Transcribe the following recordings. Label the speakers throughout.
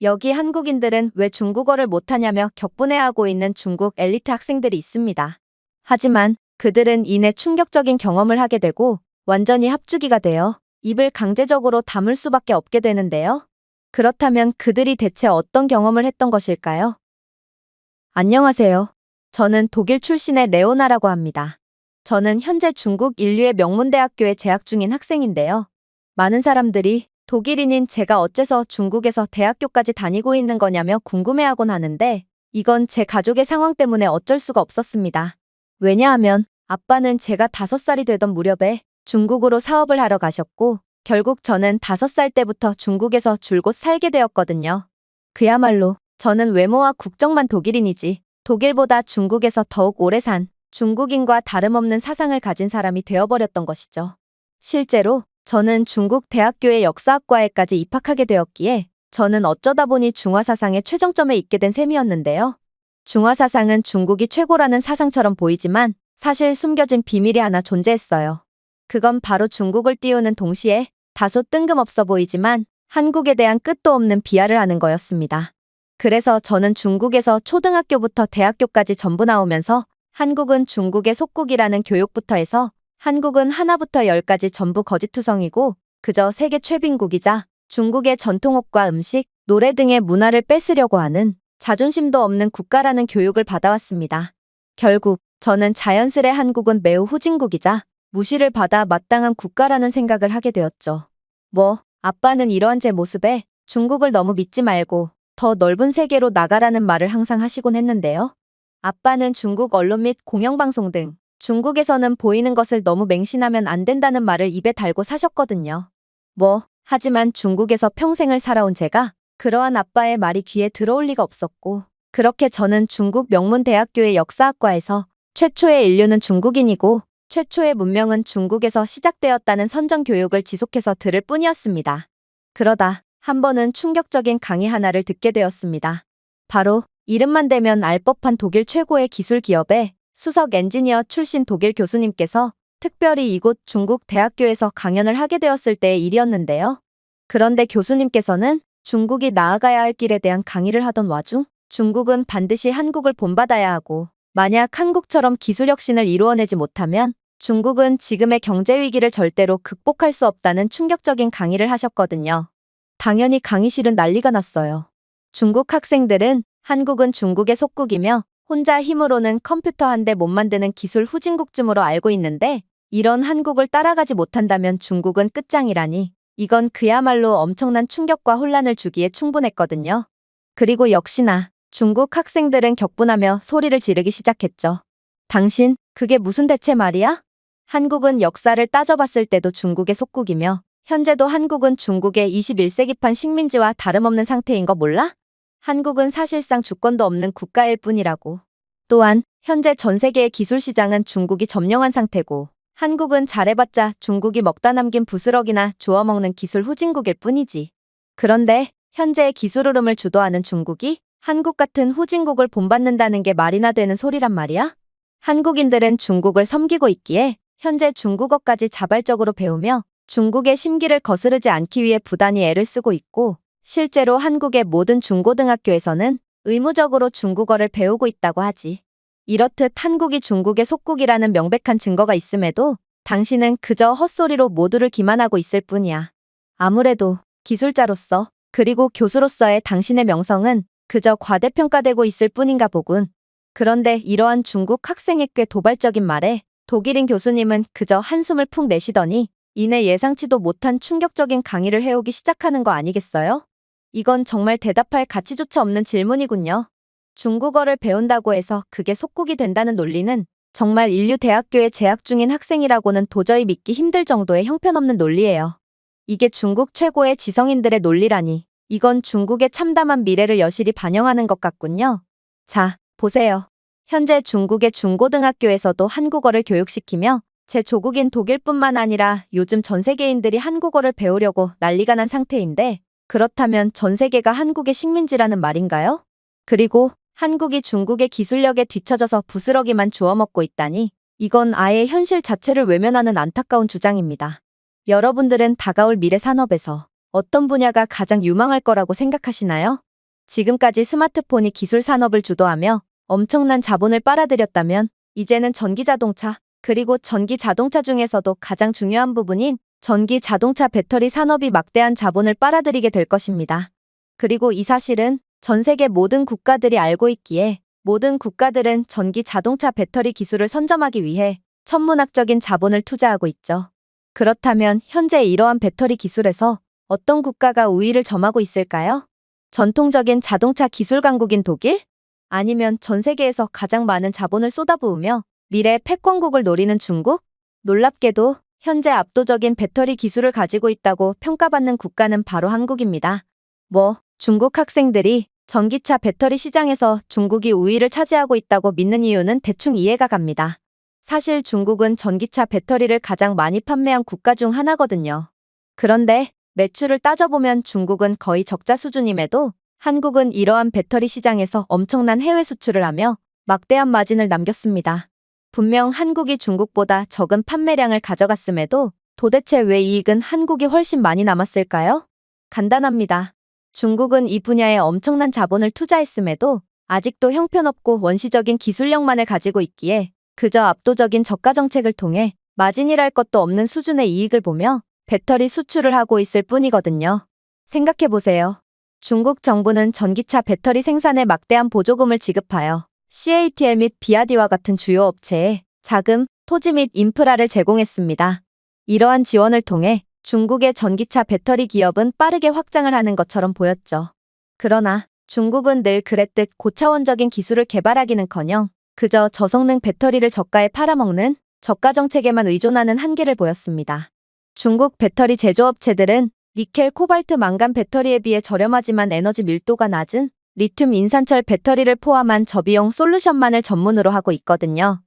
Speaker 1: 여기 한국인들은 왜 중국어를 못하냐며 격분해하고 있는 중국 엘리트 학생들이 있습니다. 하지만 그들은 이내 충격적인 경험을 하게 되고 완전히 합주기가 되어 입을 강제적으로 다물 수밖에 없게 되는데요. 그렇다면 그들이 대체 어떤 경험을 했던 것일까요? 안녕하세요. 저는 독일 출신의 레오나라고 합니다. 저는 현재 중국 인류의 명문대학교에 재학 중인 학생인데요. 많은 사람들이 독일인인 제가 어째서 중국에서 대학교까지 다니고 있는 거냐며 궁금해하곤 하는데 이건 제 가족의 상황 때문에 어쩔 수가 없었습니다. 왜냐하면 아빠는 제가 5살이 되던 무렵에 중국으로 사업을 하러 가셨고 결국 저는 5살 때부터 중국에서 줄곧 살게 되었거든요. 그야말로 저는 외모와 국적만 독일인이지 독일보다 중국에서 더욱 오래 산 중국인과 다름없는 사상을 가진 사람이 되어버렸던 것이죠. 실제로 저는 중국 대학교의 역사학과에까지 입학하게 되었기에 저는 어쩌다 보니 중화사상의 최정점에 있게 된 셈이었는데요. 중화사상은 중국이 최고라는 사상처럼 보이지만 사실 숨겨진 비밀이 하나 존재했어요. 그건 바로 중국을 띄우는 동시에 다소 뜬금없어 보이지만 한국에 대한 끝도 없는 비하를 하는 거였습니다. 그래서 저는 중국에서 초등학교부터 대학교까지 전부 나오면서 한국은 중국의 속국이라는 교육부터 해서 한국은 하나부터 10까지 전부 거짓투성이고 그저 세계 최빈국이자 중국의 전통옷과 음식, 노래 등의 문화를 뺏으려고 하는 자존심도 없는 국가라는 교육을 받아왔습니다. 결국 저는 자연스레 한국은 매우 후진국이자 무시를 받아 마땅한 국가라는 생각을 하게 되었죠. 아빠는 이러한 제 모습에 중국을 너무 믿지 말고 더 넓은 세계로 나가라는 말을 항상 하시곤 했는데요. 아빠는 중국 언론 및 공영방송 등 중국에서는 보이는 것을 너무 맹신하면 안 된다는 말을 입에 달고 사셨거든요. 하지만 중국에서 평생을 살아온 제가 그러한 아빠의 말이 귀에 들어올 리가 없었고 그렇게 저는 중국 명문대학교의 역사학과에서 최초의 인류는 중국인이고 최초의 문명은 중국에서 시작되었다는 선전교육을 지속해서 들을 뿐이었습니다. 그러다 한 번은 충격적인 강의 하나를 듣게 되었습니다. 바로 이름만 대면 알 법한 독일 최고의 기술 기업의 수석 엔지니어 출신 독일 교수님께서 특별히 이곳 중국 대학교에서 강연을 하게 되었을 때의 일이었는데요. 그런데 교수님께서는 중국이 나아가야 할 길에 대한 강의를 하던 와중 중국은 반드시 한국을 본받아야 하고 만약 한국처럼 기술혁신을 이루어내지 못하면 중국은 지금의 경제위기를 절대로 극복할 수 없다는 충격적인 강의를 하셨거든요. 당연히 강의실은 난리가 났어요. 중국 학생들은 한국은 중국의 속국이며 혼자 힘으로는 컴퓨터 한 대 못 만드는 기술 후진국쯤으로 알고 있는데 이런 한국을 따라가지 못한다면 중국은 끝장이라니 이건 그야말로 엄청난 충격과 혼란을 주기에 충분했거든요. 그리고 역시나 중국 학생들은 격분하며 소리를 지르기 시작했죠. 당신, 그게 무슨 대체 말이야? 한국은 역사를 따져봤을 때도 중국의 속국이며 현재도 한국은 중국의 21세기판 식민지와 다름없는 상태인 거 몰라? 한국은 사실상 주권도 없는 국가일 뿐이라고. 또한 현재 전 세계의 기술 시장은 중국이 점령한 상태고 한국은 잘해봤자 중국이 먹다 남긴 부스럭이나 주워먹는 기술 후진국일 뿐이지. 그런데 현재의 기술 흐름을 주도하는 중국이 한국 같은 후진국을 본받는다는 게 말이나 되는 소리란 말이야? 한국인들은 중국을 섬기고 있기에 현재 중국어까지 자발적으로 배우며 중국의 심기를 거스르지 않기 위해 부단히 애를 쓰고 있고 실제로 한국의 모든 중고등학교에서는 의무적으로 중국어를 배우고 있다고 하지. 이렇듯 한국이 중국의 속국이라는 명백한 증거가 있음에도 당신은 그저 헛소리로 모두를 기만하고 있을 뿐이야. 아무래도 기술자로서 그리고 교수로서의 당신의 명성은 그저 과대평가되고 있을 뿐인가 보군. 그런데 이러한 중국 학생의 꽤 도발적인 말에 독일인 교수님은 그저 한숨을 푹 내쉬더니 이내 예상치도 못한 충격적인 강의를 해오기 시작하는 거 아니겠어요? 이건 정말 대답할 가치조차 없는 질문이군요. 중국어를 배운다고 해서 그게 속국이 된다는 논리는 정말 인류 대학교에 재학 중인 학생이라고는 도저히 믿기 힘들 정도의 형편없는 논리예요. 이게 중국 최고의 지성인들의 논리라니 이건 중국의 참담한 미래를 여실히 반영하는 것 같군요. 자, 보세요. 현재 중국의 중고등학교에서도 한국어를 교육시키며 제 조국인 독일뿐만 아니라 요즘 전 세계인들이 한국어를 배우려고 난리가 난 상태인데 그렇다면 전 세계가 한국의 식민지라는 말인가요? 그리고 한국이 중국의 기술력에 뒤처져서 부스러기만 주워먹고 있다니 이건 아예 현실 자체를 외면하는 안타까운 주장입니다. 여러분들은 다가올 미래 산업에서 어떤 분야가 가장 유망할 거라고 생각하시나요? 지금까지 스마트폰이 기술 산업을 주도하며 엄청난 자본을 빨아들였다면 이제는 전기자동차, 그리고 전기자동차 중에서도 가장 중요한 부분인 전기자동차 배터리 산업이 막대한 자본을 빨아들이게 될 것입니다. 그리고 이 사실은 전 세계 모든 국가들이 알고 있기에 모든 국가들은 전기자동차 배터리 기술을 선점하기 위해 천문학적인 자본을 투자하고 있죠. 그렇다면 현재 이러한 배터리 기술에서 어떤 국가가 우위를 점하고 있을까요? 전통적인 자동차 기술 강국인 독일? 아니면 전 세계에서 가장 많은 자본을 쏟아부으며 미래 패권국을 노리는 중국? 놀랍게도 현재 압도적인 배터리 기술을 가지고 있다고 평가받는 국가는 바로 한국입니다. 중국 학생들이 전기차 배터리 시장에서 중국이 우위를 차지하고 있다고 믿는 이유는 대충 이해가 갑니다. 사실 중국은 전기차 배터리를 가장 많이 판매한 국가 중 하나거든요. 그런데 매출을 따져보면 중국은 거의 적자 수준임에도 한국은 이러한 배터리 시장에서 엄청난 해외 수출을 하며 막대한 마진을 남겼습니다. 분명 한국이 중국보다 적은 판매량을 가져갔음에도 도대체 왜 이익은 한국이 훨씬 많이 남았을까요? 간단합니다. 중국은 이 분야에 엄청난 자본을 투자했음에도 아직도 형편없고 원시적인 기술력만을 가지고 있기에 그저 압도적인 저가 정책을 통해 마진이랄 것도 없는 수준의 이익을 보며 배터리 수출을 하고 있을 뿐이거든요. 생각해보세요. 중국 정부는 전기차 배터리 생산에 막대한 보조금을 지급하여 CATL 및 비아디와 같은 주요 업체에 자금, 토지 및 인프라를 제공했습니다. 이러한 지원을 통해 중국의 전기차 배터리 기업은 빠르게 확장을 하는 것처럼 보였죠. 그러나 중국은 늘 그랬듯 고차원적인 기술을 개발하기는커녕 그저 저성능 배터리를 저가에 팔아먹는 저가 정책에만 의존하는 한계를 보였습니다. 중국 배터리 제조업체들은 니켈, 코발트, 망간 배터리에 비해 저렴하지만 에너지 밀도가 낮은 리튬 인산철 배터리를 포함한 저비용 솔루션만을 전문으로 하고 있거든요.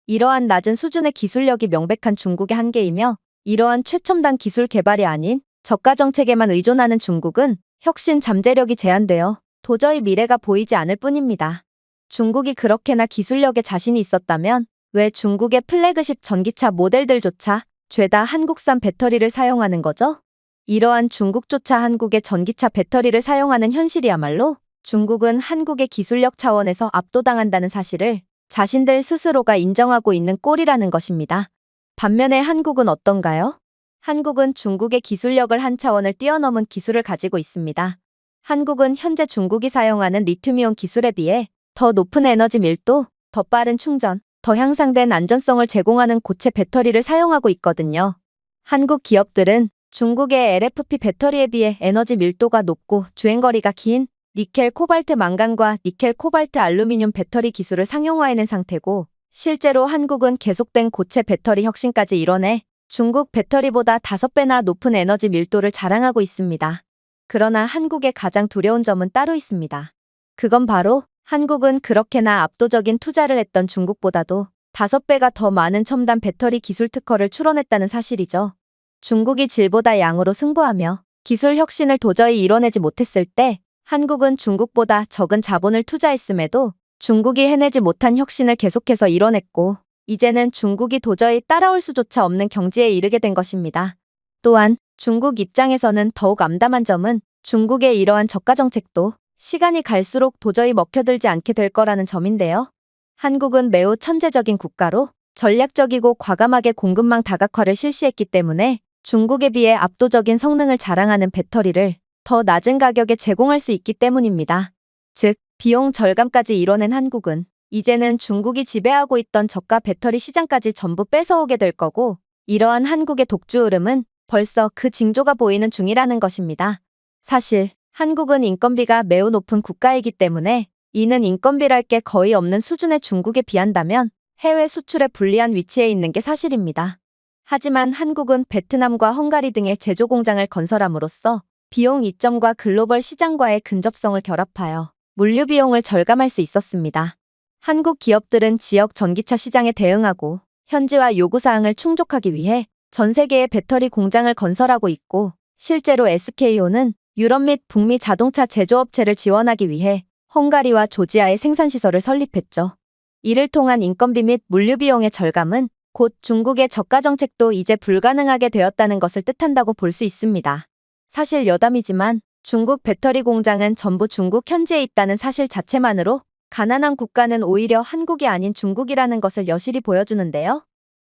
Speaker 1: 이러한 낮은 수준의 기술력이 명백한 중국의 한계이며 이러한 최첨단 기술 개발이 아닌 저가 정책에만 의존하는 중국은 혁신 잠재력이 제한되어 도저히 미래가 보이지 않을 뿐입니다. 중국이 그렇게나 기술력에 자신이 있었다면 왜 중국의 플래그십 전기차 모델들조차 죄다 한국산 배터리를 사용하는 거죠? 이러한 중국조차 한국의 전기차 배터리를 사용하는 현실이야말로 중국은 한국의 기술력 차원에서 압도당한다는 사실을 자신들 스스로가 인정하고 있는 꼴이라는 것입니다. 반면에 한국은 어떤가요? 한국은 중국의 기술력을 한 차원을 뛰어넘은 기술을 가지고 있습니다. 한국은 현재 중국이 사용하는 리튬이온 기술에 비해 더 높은 에너지 밀도, 더 빠른 충전, 더 향상된 안전성을 제공하는 고체 배터리를 사용하고 있거든요. 한국 기업들은 중국의 LFP 배터리에 비해 에너지 밀도가 높고 주행거리가 긴 니켈, 코발트, 망간과 니켈, 코발트, 알루미늄 배터리 기술을 상용화해낸 상태고 실제로 한국은 계속된 고체 배터리 혁신까지 이뤄내 중국 배터리보다 5배나 높은 에너지 밀도를 자랑하고 있습니다. 그러나 한국의 가장 두려운 점은 따로 있습니다. 그건 바로 한국은 그렇게나 압도적인 투자를 했던 중국보다도 5배가 더 많은 첨단 배터리 기술 특허를 출원했다는 사실이죠. 중국이 질보다 양으로 승부하며 기술 혁신을 도저히 이뤄내지 못했을 때 한국은 중국보다 적은 자본을 투자했음에도 중국이 해내지 못한 혁신을 계속해서 이뤄냈고 이제는 중국이 도저히 따라올 수조차 없는 경지에 이르게 된 것입니다. 또한 중국 입장에서는 더욱 암담한 점은 중국의 이러한 저가 정책도 시간이 갈수록 도저히 먹혀들지 않게 될 거라는 점인데요. 한국은 매우 천재적인 국가로 전략적이고 과감하게 공급망 다각화를 실시했기 때문에 중국에 비해 압도적인 성능을 자랑하는 배터리를 더 낮은 가격에 제공할 수 있기 때문입니다. 즉, 비용 절감까지 이뤄낸 한국은 이제는 중국이 지배하고 있던 저가 배터리 시장까지 전부 뺏어오게 될 거고 이러한 한국의 독주 흐름은 벌써 그 징조가 보이는 중이라는 것입니다. 사실 한국은 인건비가 매우 높은 국가이기 때문에 이는 인건비랄 게 거의 없는 수준의 중국에 비한다면 해외 수출에 불리한 위치에 있는 게 사실입니다. 하지만 한국은 베트남과 헝가리 등의 제조 공장을 건설함으로써 비용 이점과 글로벌 시장과의 근접성을 결합하여 물류 비용을 절감할 수 있었습니다. 한국 기업들은 지역 전기차 시장에 대응하고 현지화 요구사항을 충족하기 위해 전 세계의 배터리 공장을 건설하고 있고 실제로 SK온은 유럽 및 북미 자동차 제조업체를 지원하기 위해 헝가리와 조지아에 생산시설을 설립했죠. 이를 통한 인건비 및 물류 비용의 절감은 곧 중국의 저가 정책도 이제 불가능하게 되었다는 것을 뜻한다고 볼 수 있습니다. 사실 여담이지만 중국 배터리 공장은 전부 중국 현지에 있다는 사실 자체만으로 가난한 국가는 오히려 한국이 아닌 중국이라는 것을 여실히 보여주는데요.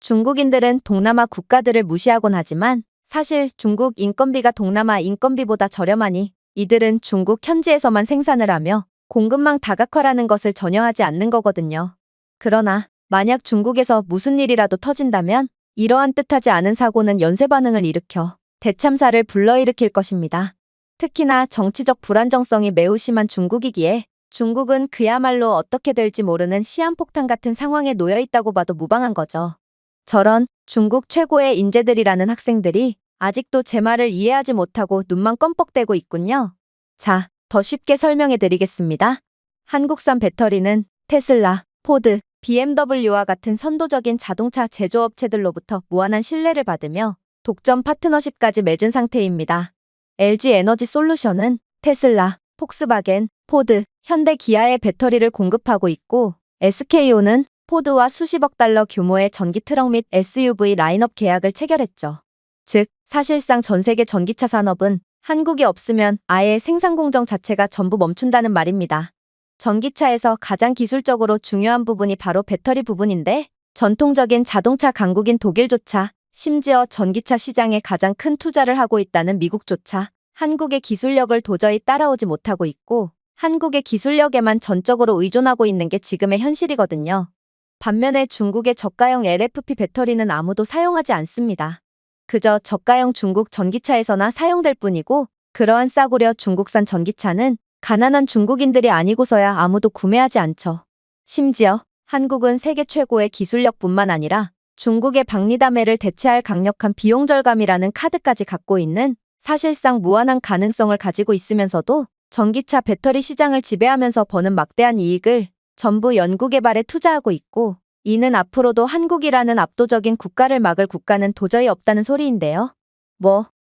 Speaker 1: 중국인들은 동남아 국가들을 무시하곤 하지만 사실 중국 인건비가 동남아 인건비보다 저렴하니 이들은 중국 현지에서만 생산을 하며 공급망 다각화라는 것을 전혀 하지 않는 거거든요. 그러나 만약 중국에서 무슨 일이라도 터진다면 이러한 뜻하지 않은 사고는 연쇄 반응을 일으켜 대참사를 불러일으킬 것입니다. 특히나 정치적 불안정성이 매우 심한 중국이기에 중국은 그야말로 어떻게 될지 모르는 시한폭탄 같은 상황에 놓여 있다고 봐도 무방한 거죠. 저런 중국 최고의 인재들이라는 학생들이 아직도 제 말을 이해하지 못하고 눈만 껌뻑대고 있군요. 자, 더 쉽게 설명해 드리겠습니다. 한국산 배터리는 테슬라, 포드, BMW와 같은 선도적인 자동차 제조업체들로부터 무한한 신뢰를 받으며 독점 파트너십까지 맺은 상태입니다. LG 에너지 솔루션은 테슬라, 폭스바겐, 포드, 현대 기아의 배터리를 공급하고 있고 SK온은 포드와 수십억 달러 규모의 전기 트럭 및 SUV 라인업 계약을 체결했죠. 즉, 사실상 전 세계 전기차 산업은 한국이 없으면 아예 생산 공정 자체가 전부 멈춘다는 말입니다. 전기차에서 가장 기술적으로 중요한 부분이 바로 배터리 부분인데 전통적인 자동차 강국인 독일조차 심지어 전기차 시장에 가장 큰 투자를 하고 있다는 미국조차 한국의 기술력을 도저히 따라오지 못하고 있고 한국의 기술력에만 전적으로 의존하고 있는 게 지금의 현실이거든요. 반면에 중국의 저가형 LFP 배터리는 아무도 사용하지 않습니다. 그저 저가형 중국 전기차에서나 사용될 뿐이고 그러한 싸구려 중국산 전기차는 가난한 중국인들이 아니고서야 아무도 구매하지 않죠. 심지어 한국은 세계 최고의 기술력뿐만 아니라 중국의 박리담회를 대체할 강력한 비용 절감이라는 카드까지 갖고 있는 사실상 무한한 가능성을 가지고 있으면서도 전기차 배터리 시장을 지배하면서 버는 막대한 이익을 전부 연구개발에 투자하고 있고 이는 앞으로도 한국이라는 압도적인 국가를 막을 국가는 도저히 없다는 소리인데요.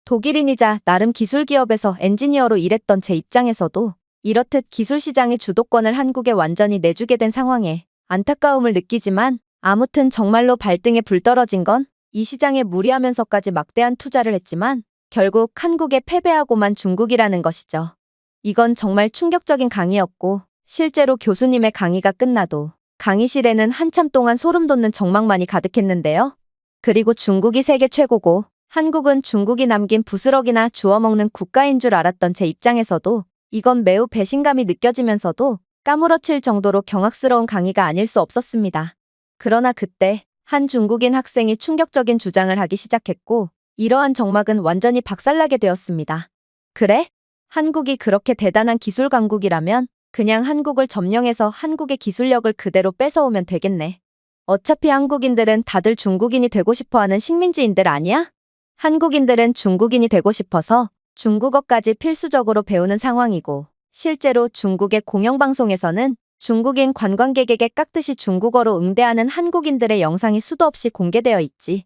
Speaker 1: 독일인이자 나름 기술기업에서 엔지니어로 일했던 제 입장에서도 이렇듯 기술시장의 주도권을 한국에 완전히 내주게 된 상황에 안타까움을 느끼지만 아무튼 정말로 발등에 불 떨어진 건 이 시장에 무리하면서까지 막대한 투자를 했지만 결국 한국에 패배하고만 중국이라는 것이죠. 이건 정말 충격적인 강의였고 실제로 교수님의 강의가 끝나도 강의실에는 한참 동안 소름 돋는 정막만이 가득했는데요. 그리고 중국이 세계 최고고 한국은 중국이 남긴 부스럭이나 주워먹는 국가인 줄 알았던 제 입장에서도 이건 매우 배신감이 느껴지면서도 까무러칠 정도로 경악스러운 강의가 아닐 수 없었습니다. 그러나 그때 한 중국인 학생이 충격적인 주장을 하기 시작했고 이러한 정막은 완전히 박살나게 되었습니다. 그래? 한국이 그렇게 대단한 기술 강국이라면 그냥 한국을 점령해서 한국의 기술력을 그대로 뺏어오면 되겠네. 어차피 한국인들은 다들 중국인이 되고 싶어하는 식민지인들 아니야? 한국인들은 중국인이 되고 싶어서 중국어까지 필수적으로 배우는 상황이고 실제로 중국의 공영방송에서는 중국인 관광객에게 깍듯이 중국어로 응대하는 한국인들의 영상이 수도 없이 공개되어 있지.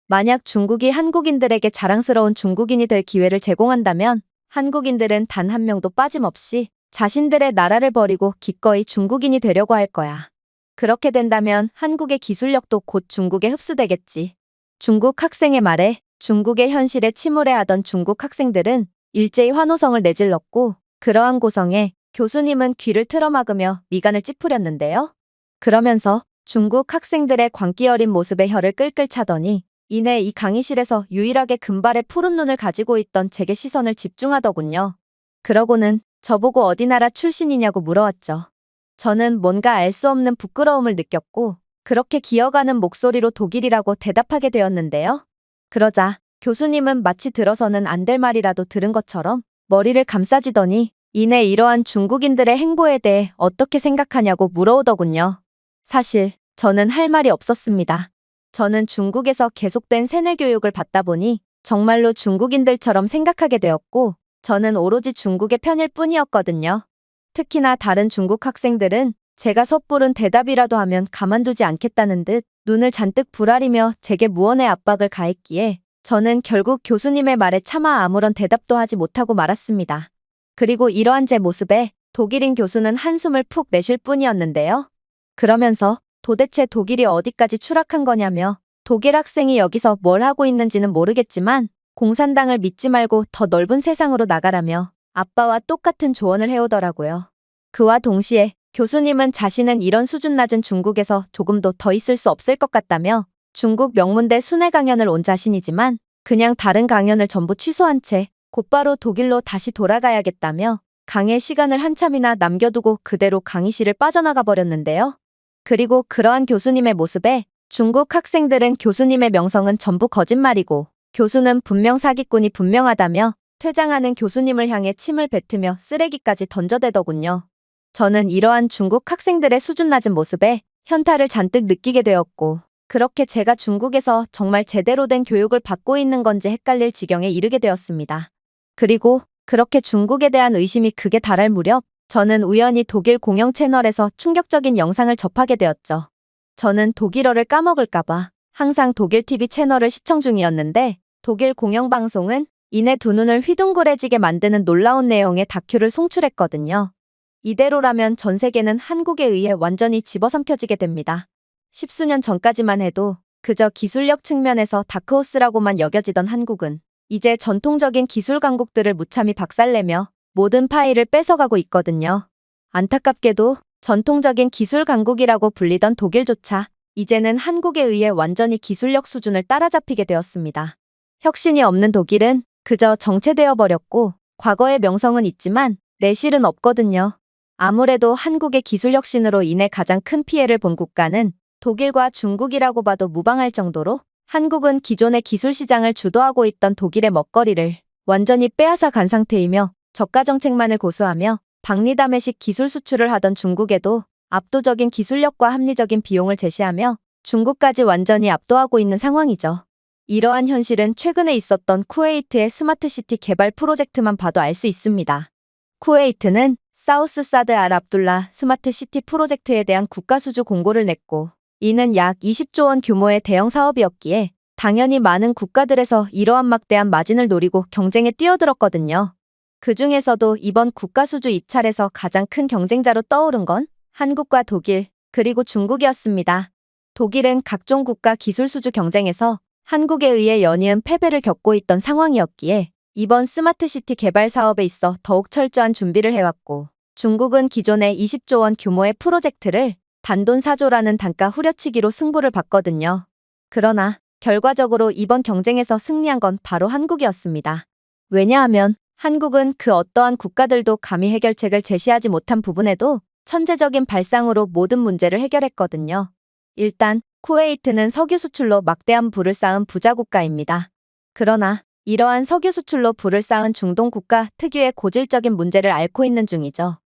Speaker 1: 만약 중국이 한국인들에게 자랑스러운 중국인이 될 기회를 제공한다면 한국인들은 단 한 명도 빠짐없이 자신들의 나라를 버리고 기꺼이 중국인이 되려고 할 거야. 그렇게 된다면 한국의 기술력도 곧 중국에 흡수되겠지. 중국 학생의 말에 중국의 현실에 침울해하던 중국 학생들은 일제히 환호성을 내질렀고 그러한 고성에 교수님은 귀를 틀어막으며 미간을 찌푸렸는데요. 그러면서 중국 학생들의 광기 어린 모습에 혀를 끌끌 차더니 이내 이 강의실에서 유일하게 금발의 푸른 눈을 가지고 있던 제게 시선을 집중하더군요. 그러고는 저보고 어디 나라 출신이냐고 물어왔죠. 저는 뭔가 알 수 없는 부끄러움을 느꼈고 그렇게 기어가는 목소리로 독일이라고 대답하게 되었는데요. 그러자 교수님은 마치 들어서는 안 될 말이라도 들은 것처럼 머리를 감싸쥐더니 이내 이러한 중국인들의 행보에 대해 어떻게 생각하냐고 물어오더군요. 사실 저는 할 말이 없었습니다. 저는 중국에서 계속된 세뇌 교육을 받다 보니 정말로 중국인들처럼 생각하게 되었고 저는 오로지 중국의 편일 뿐이었거든요. 특히나 다른 중국 학생들은 제가 섣부른 대답이라도 하면 가만두지 않겠다는 듯 눈을 잔뜩 부라리며 제게 무언의 압박을 가했기에 저는 결국 교수님의 말에 차마 아무런 대답도 하지 못하고 말았습니다. 그리고 이러한 제 모습에 독일인 교수는 한숨을 푹 내쉴 뿐이었는데요. 그러면서 도대체 독일이 어디까지 추락한 거냐며 독일 학생이 여기서 뭘 하고 있는지는 모르겠지만 공산당을 믿지 말고 더 넓은 세상으로 나가라며 아빠와 똑같은 조언을 해오더라고요. 그와 동시에 교수님은 자신은 이런 수준 낮은 중국에서 조금도 더 있을 수 없을 것 같다며 중국 명문대 순회 강연을 온 자신이지만 그냥 다른 강연을 전부 취소한 채 곧바로 독일로 다시 돌아가야겠다며 강의 시간을 한참이나 남겨두고 그대로 강의실을 빠져나가 버렸는데요. 그리고 그러한 교수님의 모습에 중국 학생들은 교수님의 명성은 전부 거짓말이고 교수는 분명 사기꾼이 분명하다며 퇴장하는 교수님을 향해 침을 뱉으며 쓰레기까지 던져대더군요. 저는 이러한 중국 학생들의 수준 낮은 모습에 현타를 잔뜩 느끼게 되었고 그렇게 제가 중국에서 정말 제대로 된 교육을 받고 있는 건지 헷갈릴 지경에 이르게 되었습니다. 그리고 그렇게 중국에 대한 의심이 극에 달할 무렵 저는 우연히 독일 공영 채널에서 충격적인 영상을 접하게 되었죠. 저는 독일어를 까먹을까봐 항상 독일 TV 채널을 시청 중이었는데 독일 공영방송은 이내 두 눈을 휘둥그레지게 만드는 놀라운 내용의 다큐를 송출했거든요. 이대로라면 전 세계는 한국에 의해 완전히 집어삼켜지게 됩니다. 십수년 전까지만 해도 그저 기술력 측면에서 다크호스라고만 여겨지던 한국은 이제 전통적인 기술 강국들을 무참히 박살내며 모든 파일을 뺏어가고 있거든요. 안타깝게도 전통적인 기술 강국이라고 불리던 독일조차 이제는 한국에 의해 완전히 기술력 수준을 따라잡히게 되었습니다. 혁신이 없는 독일은 그저 정체되어 버렸고 과거의 명성은 있지만 내실은 없거든요. 아무래도 한국의 기술 혁신으로 인해 가장 큰 피해를 본 국가는 독일과 중국이라고 봐도 무방할 정도로 한국은 기존의 기술 시장을 주도하고 있던 독일의 먹거리를 완전히 빼앗아 간 상태이며 저가 정책만을 고수하며 박리담회식 기술 수출을 하던 중국에도 압도적인 기술력과 합리적인 비용을 제시하며 중국까지 완전히 압도하고 있는 상황이죠. 이러한 현실은 최근에 있었던 쿠웨이트의 스마트시티 개발 프로젝트만 봐도 알 수 있습니다. 쿠웨이트는 사우스 사드 알 압둘라 스마트시티 프로젝트에 대한 국가수주 공고를 냈고 이는 약 20조 원 규모의 대형 사업이었기에 당연히 많은 국가들에서 이러한 막대한 마진을 노리고 경쟁에 뛰어들었거든요. 그 중에서도 이번 국가수주 입찰에서 가장 큰 경쟁자로 떠오른 건 한국과 독일, 그리고 중국이었습니다. 독일은 각종 국가 기술수주 경쟁에서 한국에 의해 연이은 패배를 겪고 있던 상황이었기에 이번 스마트시티 개발 사업에 있어 더욱 철저한 준비를 해왔고 중국은 기존의 20조 원 규모의 프로젝트를 단돈 4조라는 단가 후려치기로 승부를 봤거든요. 그러나 결과적으로 이번 경쟁에서 승리한 건 바로 한국이었습니다. 왜냐하면 한국은 그 어떠한 국가들도 감히 해결책을 제시하지 못한 부분에도 천재적인 발상으로 모든 문제를 해결했거든요. 일단 쿠웨이트는 석유 수출로 막대한 부를 쌓은 부자 국가입니다. 그러나 이러한 석유 수출로 부를 쌓은 중동 국가 특유의 고질적인 문제를 앓고 있는 중이죠.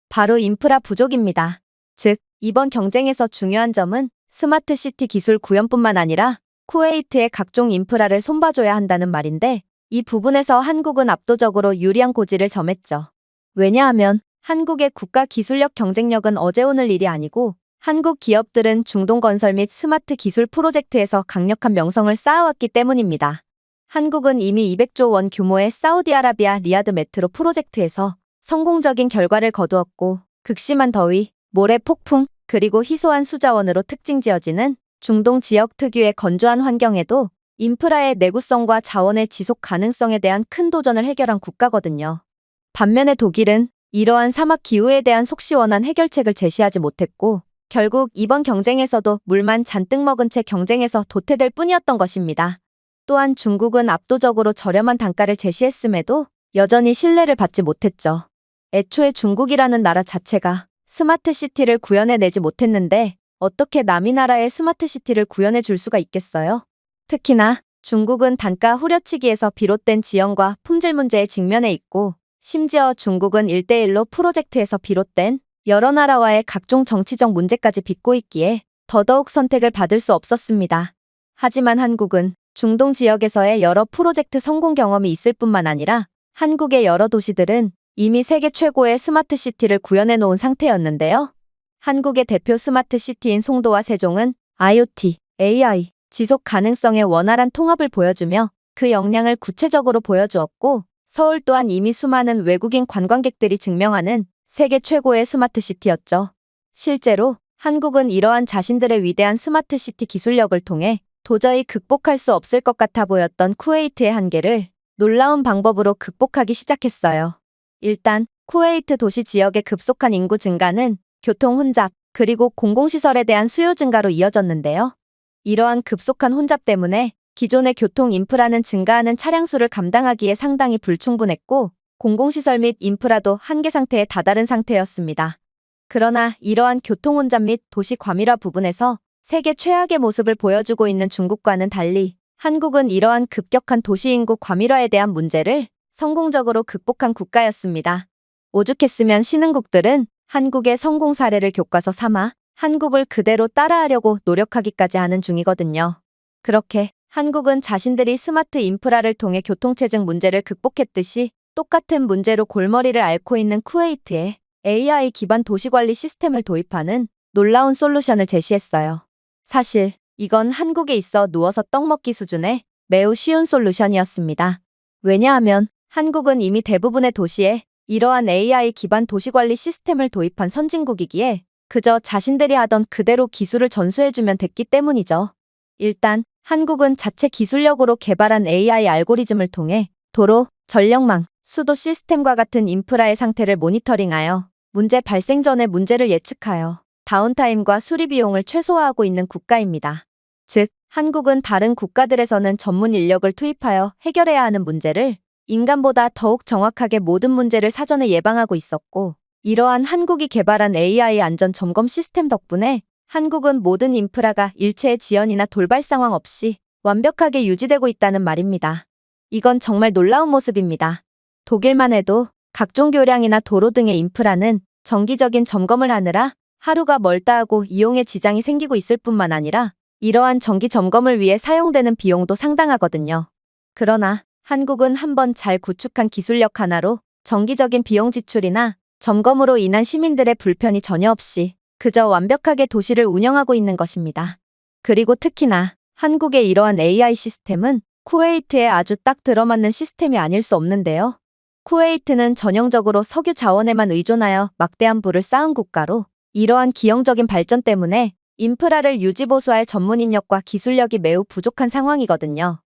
Speaker 1: 바로 인프라 부족입니다. 즉, 이번 경쟁에서 중요한 점은 스마트시티 기술 구현뿐만 아니라 쿠웨이트의 각종 인프라를 손봐줘야 한다는 말인데 이 부분에서 한국은 압도적으로 유리한 고지를 점했죠. 왜냐하면 한국의 국가 기술력 경쟁력은 어제 오늘 일이 아니고 한국 기업들은 중동 건설 및 스마트 기술 프로젝트에서 강력한 명성을 쌓아왔기 때문입니다. 한국은 이미 200조 원 규모의 사우디아라비아 리야드 메트로 프로젝트에서 성공적인 결과를 거두었고 극심한 더위, 모래 폭풍, 그리고 희소한 수자원으로 특징지어지는 중동 지역 특유의 건조한 환경에도 인프라의 내구성과 자원의 지속 가능성에 대한 큰 도전을 해결한 국가거든요. 반면에 독일은 이러한 사막 기후에 대한 속시원한 해결책을 제시하지 못했고 결국 이번 경쟁에서도 물만 잔뜩 먹은 채 경쟁에서 도태될 뿐이었던 것입니다. 또한 중국은 압도적으로 저렴한 단가를 제시했음에도 여전히 신뢰를 받지 못했죠. 애초에 중국이라는 나라 자체가 스마트시티를 구현해내지 못했는데 어떻게 남이 나라의 스마트시티를 구현해 줄 수가 있겠어요? 특히나 중국은 단가 후려치기에서 비롯된 지형과 품질 문제에 직면해 있고 심지어 중국은 1대1로 프로젝트에서 비롯된 여러 나라와의 각종 정치적 문제까지 빚고 있기에 더더욱 선택을 받을 수 없었습니다. 하지만 한국은 중동 지역에서의 여러 프로젝트 성공 경험이 있을 뿐만 아니라 한국의 여러 도시들은 이미 세계 최고의 스마트시티를 구현해 놓은 상태였는데요. 한국의 대표 스마트시티인 송도와 세종은 IoT, AI, 지속 가능성의 원활한 통합을 보여주며 그 역량을 구체적으로 보여주었고 서울 또한 이미 수많은 외국인 관광객들이 증명하는 세계 최고의 스마트시티였죠. 실제로 한국은 이러한 자신들의 위대한 스마트시티 기술력을 통해 도저히 극복할 수 없을 것 같아 보였던 쿠웨이트의 한계를 놀라운 방법으로 극복하기 시작했어요. 일단 쿠웨이트 도시 지역의 급속한 인구 증가는 교통 혼잡, 그리고 공공시설에 대한 수요 증가로 이어졌는데요. 이러한 급속한 혼잡 때문에 기존의 교통 인프라는 증가하는 차량 수를 감당하기에 상당히 불충분했고, 공공시설 및 인프라도 한계 상태에 다다른 상태였습니다. 그러나 이러한 교통 혼잡 및 도시 과밀화 부분에서 세계 최악의 모습을 보여주고 있는 중국과는 달리 한국은 이러한 급격한 도시 인구 과밀화에 대한 문제를 성공적으로 극복한 국가였습니다. 오죽했으면 신흥국들은 한국의 성공 사례를 교과서 삼아 한국을 그대로 따라하려고 노력하기까지 하는 중이거든요. 그렇게 한국은 자신들이 스마트 인프라를 통해 교통체증 문제를 극복했듯이 똑같은 문제로 골머리를 앓고 있는 쿠웨이트에 AI 기반 도시관리 시스템을 도입하는 놀라운 솔루션을 제시했어요. 사실 이건 한국에 있어 누워서 떡 먹기 수준의 매우 쉬운 솔루션이었습니다. 왜냐하면 한국은 이미 대부분의 도시에 이러한 AI 기반 도시관리 시스템을 도입한 선진국이기에 그저 자신들이 하던 그대로 기술을 전수해주면 됐기 때문이죠. 일단 한국은 자체 기술력으로 개발한 AI 알고리즘을 통해 도로, 전력망, 수도 시스템과 같은 인프라의 상태를 모니터링하여 문제 발생 전에 문제를 예측하여 다운타임과 수리 비용을 최소화하고 있는 국가입니다. 즉, 한국은 다른 국가들에서는 전문 인력을 투입하여 해결해야 하는 문제를 인간보다 더욱 정확하게 모든 문제를 사전에 예방하고 있었고, 이러한 한국이 개발한 AI 안전 점검 시스템 덕분에 한국은 모든 인프라가 일체의 지연이나 돌발 상황 없이 완벽하게 유지되고 있다는 말입니다. 이건 정말 놀라운 모습입니다. 독일만 해도 각종 교량이나 도로 등의 인프라는 정기적인 점검을 하느라 하루가 멀다 하고 이용에 지장이 생기고 있을 뿐만 아니라 이러한 정기 점검을 위해 사용되는 비용도 상당하거든요. 그러나 한국은 한번 잘 구축한 기술력 하나로 정기적인 비용 지출이나 점검으로 인한 시민들의 불편이 전혀 없이 그저 완벽하게 도시를 운영하고 있는 것입니다. 그리고 특히나 한국의 이러한 AI 시스템은 쿠웨이트에 아주 딱 들어맞는 시스템이 아닐 수 없는데요. 쿠웨이트는 전형적으로 석유 자원에만 의존하여 막대한 부를 쌓은 국가로 이러한 기형적인 발전 때문에 인프라를 유지보수할 전문 인력과 기술력이 매우 부족한 상황이거든요.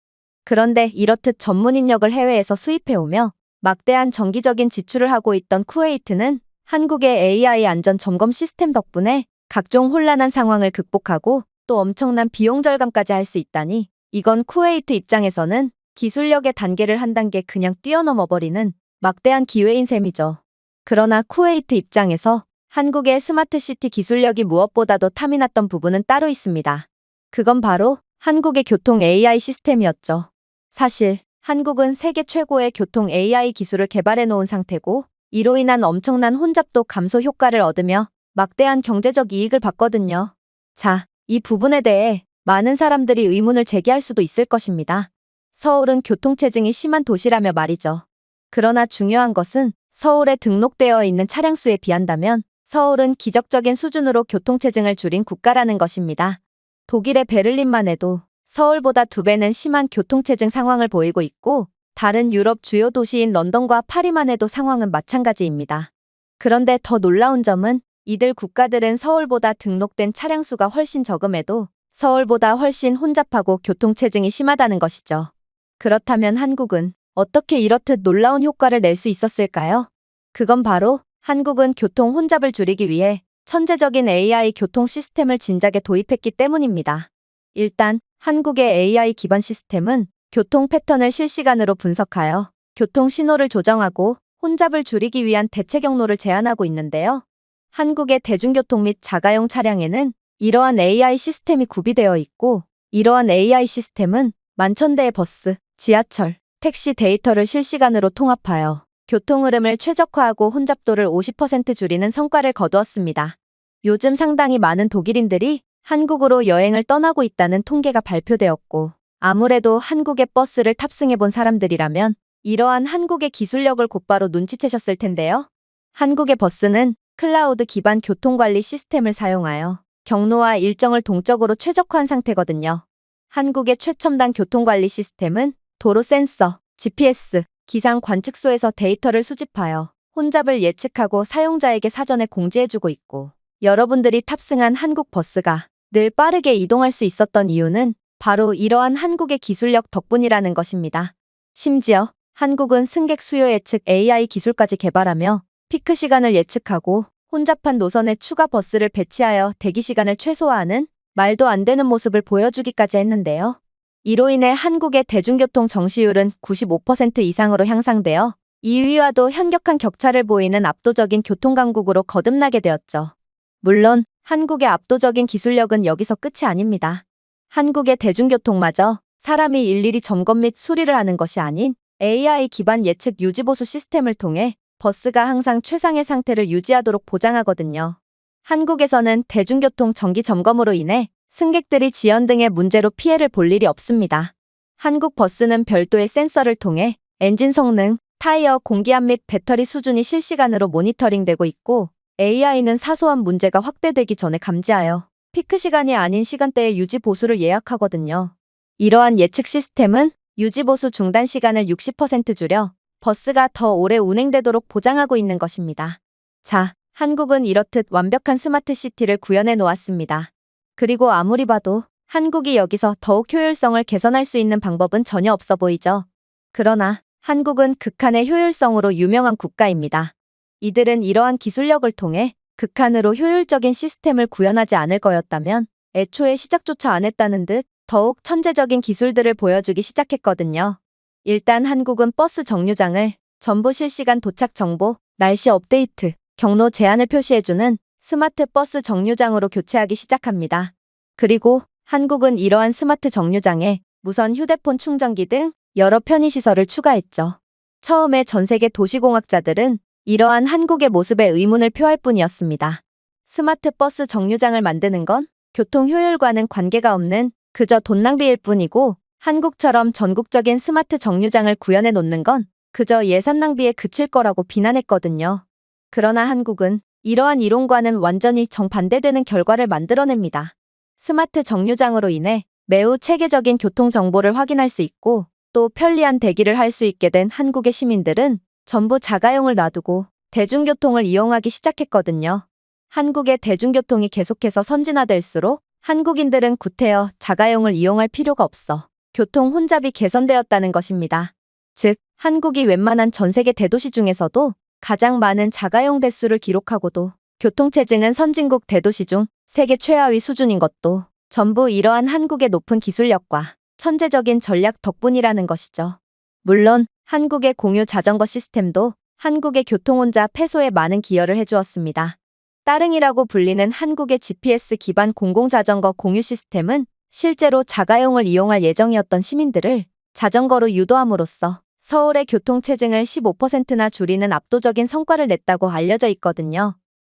Speaker 1: 그런데 이렇듯 전문 인력을 해외에서 수입해오며 막대한 정기적인 지출을 하고 있던 쿠웨이트는 한국의 AI 안전 점검 시스템 덕분에 각종 혼란한 상황을 극복하고 또 엄청난 비용 절감까지 할 수 있다니 이건 쿠웨이트 입장에서는 기술력의 단계를 한 단계 그냥 뛰어넘어버리는 막대한 기회인 셈이죠. 그러나 쿠웨이트 입장에서 한국의 스마트시티 기술력이 무엇보다도 탐이 났던 부분은 따로 있습니다. 그건 바로 한국의 교통 AI 시스템이었죠. 사실 한국은 세계 최고의 교통 AI 기술을 개발해 놓은 상태고 이로 인한 엄청난 혼잡도 감소 효과를 얻으며 막대한 경제적 이익을 봤거든요. 자, 이 부분에 대해 많은 사람들이 의문을 제기할 수도 있을 것입니다. 서울은 교통체증이 심한 도시라며 말이죠. 그러나 중요한 것은 서울에 등록되어 있는 차량 수에 비한다면 서울은 기적적인 수준으로 교통체증을 줄인 국가라는 것입니다. 독일의 베를린만 해도 서울보다 2배는 심한 교통체증 상황을 보이고 있고 다른 유럽 주요 도시인 런던과 파리만 해도 상황은 마찬가지입니다. 그런데 더 놀라운 점은 이들 국가들은 서울보다 등록된 차량 수가 훨씬 적음에도 서울보다 훨씬 혼잡하고 교통체증이 심하다는 것이죠. 그렇다면 한국은 어떻게 이렇듯 놀라운 효과를 낼 수 있었을까요? 그건 바로 한국은 교통 혼잡을 줄이기 위해 천재적인 AI 교통 시스템을 진작에 도입했기 때문입니다. 일단 한국의 AI 기반 시스템은 교통 패턴을 실시간으로 분석하여 교통 신호를 조정하고 혼잡을 줄이기 위한 대체 경로를 제안하고 있는데요. 한국의 대중교통 및 자가용 차량에는 이러한 AI 시스템이 구비되어 있고 이러한 AI 시스템은 만천대의 버스, 지하철, 택시 데이터를 실시간으로 통합하여 교통 흐름을 최적화하고 혼잡도를 50% 줄이는 성과를 거두었습니다. 요즘 상당히 많은 독일인들이 한국으로 여행을 떠나고 있다는 통계가 발표되었고 아무래도 한국의 버스를 탑승해 본 사람들이라면 이러한 한국의 기술력을 곧바로 눈치채셨을 텐데요. 한국의 버스는 클라우드 기반 교통관리 시스템을 사용하여 경로와 일정을 동적으로 최적화한 상태거든요. 한국의 최첨단 교통관리 시스템은 도로 센서, GPS, 기상 관측소에서 데이터를 수집하여 혼잡을 예측하고 사용자에게 사전에 공지해주고 있고 여러분들이 탑승한 한국 버스가 늘 빠르게 이동할 수 있었던 이유는 바로 이러한 한국의 기술력 덕분이라는 것입니다. 심지어 한국은 승객 수요 예측 AI 기술까지 개발하며 피크 시간을 예측하고 혼잡한 노선에 추가 버스를 배치하여 대기 시간을 최소화하는 말도 안 되는 모습을 보여주기까지 했는데요. 이로 인해 한국의 대중교통 정시율은 95% 이상으로 향상되어 2위와도 현격한 격차를 보이는 압도적인 교통강국으로 거듭나게 되었죠. 물론 한국의 압도적인 기술력은 여기서 끝이 아닙니다. 한국의 대중교통마저 사람이 일일이 점검 및 수리를 하는 것이 아닌 AI 기반 예측 유지보수 시스템을 통해 버스가 항상 최상의 상태를 유지하도록 보장하거든요. 한국에서는 대중교통 정기 점검으로 인해 승객들이 지연 등의 문제로 피해를 볼 일이 없습니다. 한국 버스는 별도의 센서를 통해 엔진 성능, 타이어 공기압 및 배터리 수준이 실시간으로 모니터링되고 있고 AI는 사소한 문제가 확대되기 전에 감지하여 피크 시간이 아닌 시간대에 유지 보수를 예약하거든요. 이러한 예측 시스템은 유지 보수 중단 시간을 60% 줄여 버스가 더 오래 운행되도록 보장하고 있는 것입니다. 자, 한국은 이렇듯 완벽한 스마트 시티를 구현해 놓았습니다. 그리고 아무리 봐도 한국이 여기서 더욱 효율성을 개선할 수 있는 방법은 전혀 없어 보이죠. 그러나 한국은 극한의 효율성으로 유명한 국가입니다. 이들은 이러한 기술력을 통해 극한으로 효율적인 시스템을 구현하지 않을 거였다면 애초에 시작조차 안 했다는 듯 더욱 천재적인 기술들을 보여주기 시작했거든요. 일단 한국은 버스 정류장을 전부 실시간 도착 정보, 날씨 업데이트, 경로 제한을 표시해주는 스마트 버스 정류장으로 교체하기 시작합니다. 그리고 한국은 이러한 스마트 정류장에 무선 휴대폰 충전기 등 여러 편의시설을 추가했죠. 처음에 전 세계 도시공학자들은 이러한 한국의 모습에 의문을 표할 뿐이었습니다. 스마트 버스 정류장을 만드는 건 교통 효율과는 관계가 없는 그저 돈 낭비일 뿐이고 한국처럼 전국적인 스마트 정류장을 구현해 놓는 건 그저 예산 낭비에 그칠 거라고 비난했거든요. 그러나 한국은 이러한 이론과는 완전히 정반대되는 결과를 만들어냅니다. 스마트 정류장으로 인해 매우 체계적인 교통 정보를 확인할 수 있고 또 편리한 대기를 할 수 있게 된 한국의 시민들은 전부 자가용을 놔두고 대중교통을 이용하기 시작했거든요. 한국의 대중교통이 계속해서 선진화될수록 한국인들은 구태여 자가용을 이용할 필요가 없어 교통 혼잡이 개선되었다는 것입니다. 즉, 한국이 웬만한 전 세계 대도시 중에서도 가장 많은 자가용 대수를 기록하고도 교통체증은 선진국 대도시 중 세계 최하위 수준인 것도 전부 이러한 한국의 높은 기술력과 천재적인 전략 덕분이라는 것이죠. 물론 한국의 공유 자전거 시스템도 한국의 교통혼잡 해소에 많은 기여를 해주었습니다. 따릉이라고 불리는 한국의 GPS 기반 공공자전거 공유 시스템은 실제로 자가용을 이용할 예정이었던 시민들을 자전거로 유도함으로써 서울의 교통체증을 15%나 줄이는 압도적인 성과를 냈다고 알려져 있거든요.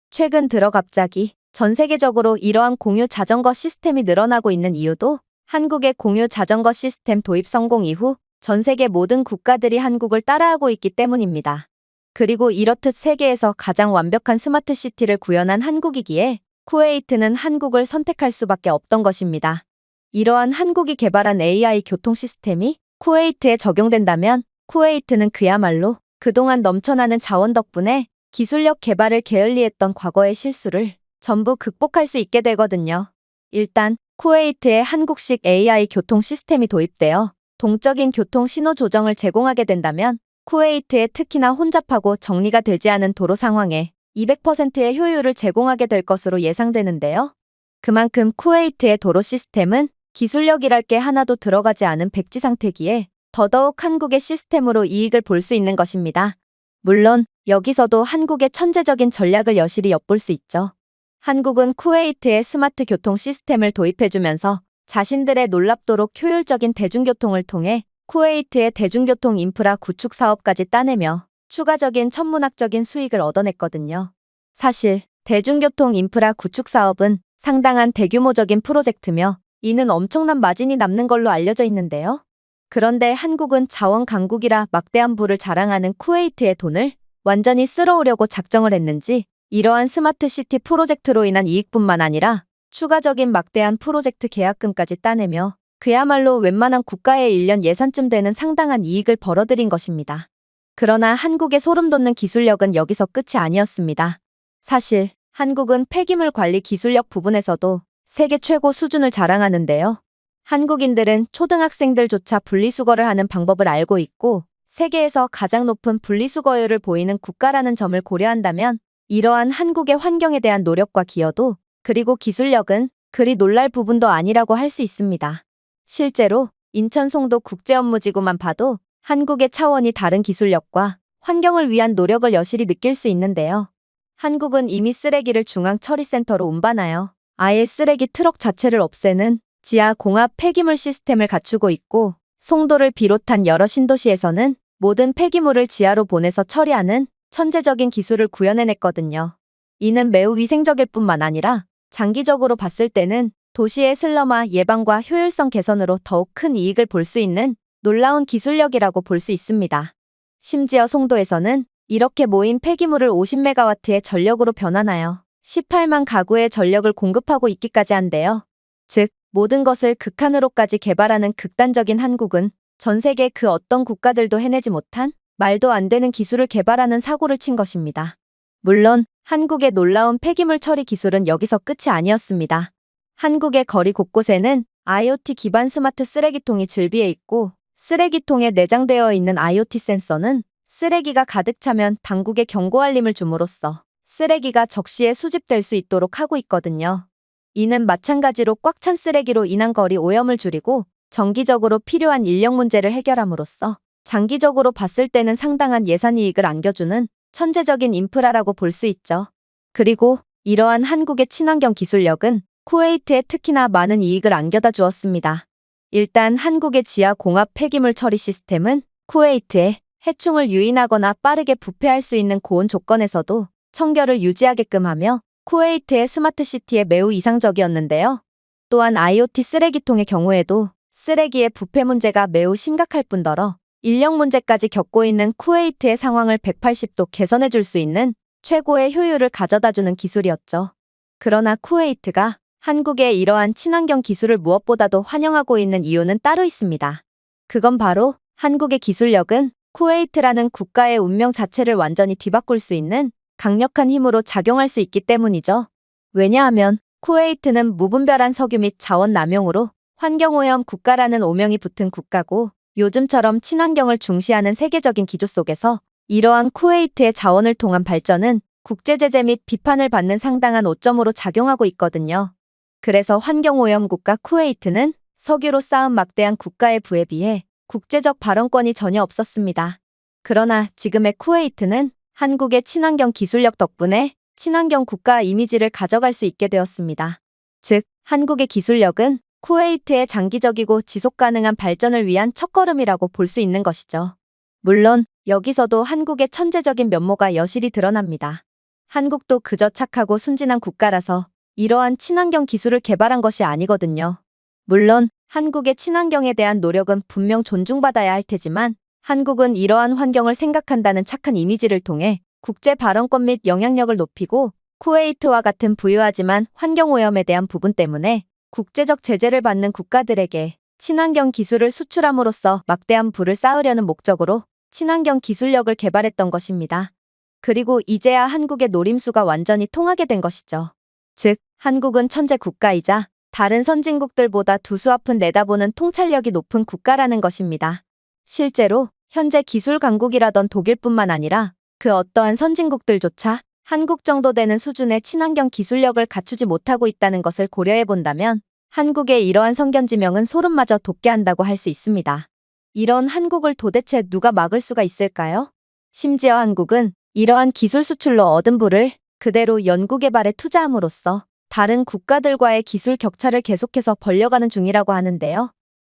Speaker 1: 최근 들어 갑자기 전 세계적으로 이러한 공유 자전거 시스템이 늘어나고 있는 이유도 한국의 공유 자전거 시스템 도입 성공 이후 전 세계 모든 국가들이 한국을 따라하고 있기 때문입니다. 그리고 이렇듯 세계에서 가장 완벽한 스마트 시티를 구현한 한국이기에 쿠웨이트는 한국을 선택할 수밖에 없던 것입니다. 이러한 한국이 개발한 AI 교통 시스템이 쿠웨이트에 적용된다면 쿠웨이트는 그야말로 그동안 넘쳐나는 자원 덕분에 기술력 개발을 게을리했던 과거의 실수를 전부 극복할 수 있게 되거든요. 일단 쿠웨이트에 한국식 AI 교통 시스템이 도입되어 동적인 교통 신호 조정을 제공하게 된다면 쿠웨이트에 특히나 혼잡하고 정리가 되지 않은 도로 상황에 200%의 효율을 제공하게 될 것으로 예상되는데요. 그만큼 쿠웨이트의 도로 시스템은 기술력이랄 게 하나도 들어가지 않은 백지 상태기에 더더욱 한국의 시스템으로 이익을 볼 수 있는 것입니다. 물론 여기서도 한국의 천재적인 전략을 여실히 엿볼 수 있죠. 한국은 쿠웨이트의 스마트 교통 시스템을 도입해주면서 자신들의 놀랍도록 효율적인 대중교통을 통해 쿠웨이트의 대중교통 인프라 구축 사업까지 따내며 추가적인 천문학적인 수익을 얻어냈거든요. 사실 대중교통 인프라 구축 사업은 상당한 대규모적인 프로젝트며 이는 엄청난 마진이 남는 걸로 알려져 있는데요. 그런데 한국은 자원 강국이라 막대한 부를 자랑하는 쿠웨이트의 돈을 완전히 쓸어오려고 작정을 했는지 이러한 스마트 시티 프로젝트로 인한 이익뿐만 아니라 추가적인 막대한 프로젝트 계약금까지 따내며 그야말로 웬만한 국가의 1년 예산쯤 되는 상당한 이익을 벌어들인 것입니다. 그러나 한국의 소름돋는 기술력은 여기서 끝이 아니었습니다. 사실 한국은 폐기물 관리 기술력 부분에서도 세계 최고 수준을 자랑하는데요. 한국인들은 초등학생들조차 분리수거를 하는 방법을 알고 있고 세계에서 가장 높은 분리수거율을 보이는 국가라는 점을 고려한다면 이러한 한국의 환경에 대한 노력과 기여도 그리고 기술력은 그리 놀랄 부분도 아니라고 할 수 있습니다. 실제로 인천 송도 국제업무지구만 봐도 한국의 차원이 다른 기술력과 환경을 위한 노력을 여실히 느낄 수 있는데요. 한국은 이미 쓰레기를 중앙처리센터로 운반하여 아예 쓰레기 트럭 자체를 없애는 지하 공합 폐기물 시스템을 갖추고 있고, 송도를 비롯한 여러 신도시에서는 모든 폐기물을 지하로 보내서 처리하는 천재적인 기술을 구현해냈거든요. 이는 매우 위생적일 뿐만 아니라 장기적으로 봤을 때는 도시의 슬럼화 예방과 효율성 개선으로 더욱 큰 이익을 볼 수 있는 놀라운 기술력이라고 볼 수 있습니다. 심지어 송도에서는 이렇게 모인 폐기물을 50메가와트의 전력으로 변환하여 18만 가구의 전력을 공급하고 있기까지 한데요. 즉, 모든 것을 극한으로까지 개발하는 극단적인 한국은 전 세계 그 어떤 국가들도 해내지 못한 말도 안 되는 기술을 개발하는 사고를 친 것입니다. 물론 한국의 놀라운 폐기물 처리 기술은 여기서 끝이 아니었습니다. 한국의 거리 곳곳에는 IoT 기반 스마트 쓰레기통이 즐비해 있고, 쓰레기통에 내장되어 있는 IoT 센서는 쓰레기가 가득 차면 당국에 경고 알림을 줌으로써 쓰레기가 적시에 수집될 수 있도록 하고 있거든요. 이는 마찬가지로 꽉 찬 쓰레기로 인한 거리 오염을 줄이고 정기적으로 필요한 인력 문제를 해결함으로써 장기적으로 봤을 때는 상당한 예산 이익을 안겨주는 천재적인 인프라라고 볼 수 있죠. 그리고 이러한 한국의 친환경 기술력은 쿠웨이트에 특히나 많은 이익을 안겨다 주었습니다. 일단 한국의 지하 공합 폐기물 처리 시스템은 쿠웨이트에 해충을 유인하거나 빠르게 부패할 수 있는 고온 조건에서도 청결을 유지하게끔 하며 쿠웨이트의 스마트시티에 매우 이상적이었는데요. 또한 IoT 쓰레기통의 경우에도 쓰레기의 부패 문제가 매우 심각할 뿐더러 인력 문제까지 겪고 있는 쿠웨이트의 상황을 180도 개선해 줄 수 있는 최고의 효율을 가져다주는 기술이었죠. 그러나 쿠웨이트가 한국의 이러한 친환경 기술을 무엇보다도 환영하고 있는 이유는 따로 있습니다. 그건 바로 한국의 기술력은 쿠웨이트라는 국가의 운명 자체를 완전히 뒤바꿀 수 있는 강력한 힘으로 작용할 수 있기 때문이죠. 왜냐하면 쿠웨이트는 무분별한 석유 및 자원 남용으로 환경오염 국가라는 오명이 붙은 국가고, 요즘처럼 친환경을 중시하는 세계적인 기조 속에서 이러한 쿠웨이트의 자원을 통한 발전은 국제제재 및 비판을 받는 상당한 오점으로 작용하고 있거든요. 그래서 환경오염 국가 쿠웨이트는 석유로 쌓은 막대한 국가의 부에 비해 국제적 발언권이 전혀 없었습니다. 그러나 지금의 쿠웨이트는 한국의 친환경 기술력 덕분에 친환경 국가 이미지를 가져갈 수 있게 되었습니다. 즉, 한국의 기술력은 쿠웨이트의 장기적이고 지속 가능한 발전을 위한 첫걸음이라고 볼 수 있는 것이죠. 물론 여기서도 한국의 천재적인 면모가 여실히 드러납니다. 한국도 그저 착하고 순진한 국가라서 이러한 친환경 기술을 개발한 것이 아니거든요. 물론 한국의 친환경에 대한 노력은 분명 존중받아야 할 테지만, 한국은 이러한 환경을 생각한다는 착한 이미지를 통해 국제 발언권 및 영향력을 높이고, 쿠웨이트와 같은 부유하지만 환경오염에 대한 부분 때문에 국제적 제재를 받는 국가들에게 친환경 기술을 수출함으로써 막대한 부를 쌓으려는 목적으로 친환경 기술력을 개발했던 것입니다. 그리고 이제야 한국의 노림수가 완전히 통하게 된 것이죠. 즉, 한국은 천재 국가이자 다른 선진국들보다 두수 앞은 내다보는 통찰력이 높은 국가라는 것입니다. 실제로 현재 기술 강국이라던 독일뿐만 아니라 그 어떠한 선진국들조차 한국 정도 되는 수준의 친환경 기술력을 갖추지 못하고 있다는 것을 고려해 본다면 한국의 이러한 성견지명은 소름마저 돋게 한다고 할 수 있습니다. 이런 한국을 도대체 누가 막을 수가 있을까요? 심지어 한국은 이러한 기술 수출로 얻은 부를 그대로 연구개발에 투자함으로써 다른 국가들과의 기술 격차를 계속해서 벌려가는 중이라고 하는데요.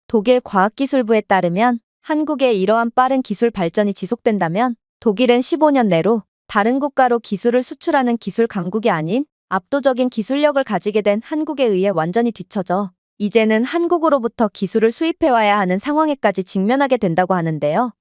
Speaker 1: 독일 과학기술부에 따르면 한국의 이러한 빠른 기술 발전이 지속된다면 독일은 15년 내로 다른 국가로 기술을 수출하는 기술 강국이 아닌 압도적인 기술력을 가지게 된 한국에 의해 완전히 뒤처져 이제는 한국으로부터 기술을 수입해와야 하는 상황에까지 직면하게 된다고 하는데요.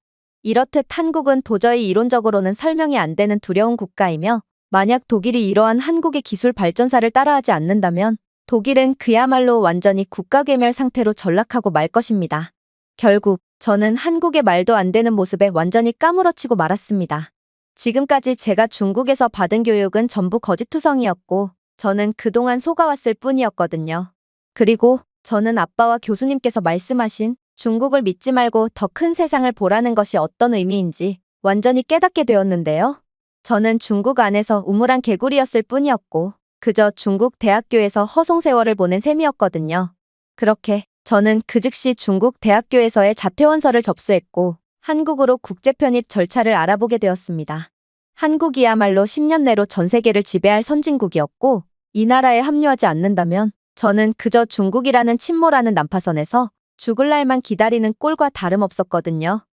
Speaker 1: 이렇듯 한국은 도저히 이론적으로는 설명이 안 되는 두려운 국가이며, 만약 독일이 이러한 한국의 기술 발전사를 따라하지 않는다면 독일은 그야말로 완전히 국가괴멸 상태로 전락하고 말 것입니다. 결국 저는 한국의 말도 안 되는 모습에 완전히 까무러치고 말았습니다. 지금까지 제가 중국에서 받은 교육은 전부 거짓투성이었고 저는 그동안 속아왔을 뿐이었거든요. 그리고 저는 아빠와 교수님께서 말씀하신 중국을 믿지 말고 더 큰 세상을 보라는 것이 어떤 의미인지 완전히 깨닫게 되었는데요. 저는 중국 안에서 우물안 개구리였을 뿐이었고 그저 중국 대학교에서 허송세월을 보낸 셈이었거든요. 그렇게 저는 그 즉시 중국 대학교에서의 자퇴원서를 접수했고 한국으로 국제 편입 절차를 알아보게 되었습니다. 한국이야말로 10년 내로 전 세계를 지배할 선진국이었고 이 나라에 합류하지 않는다면 저는 그저 중국이라는 침몰하는 난파선에서 죽을 날만 기다리는 꼴과 다름없었거든요.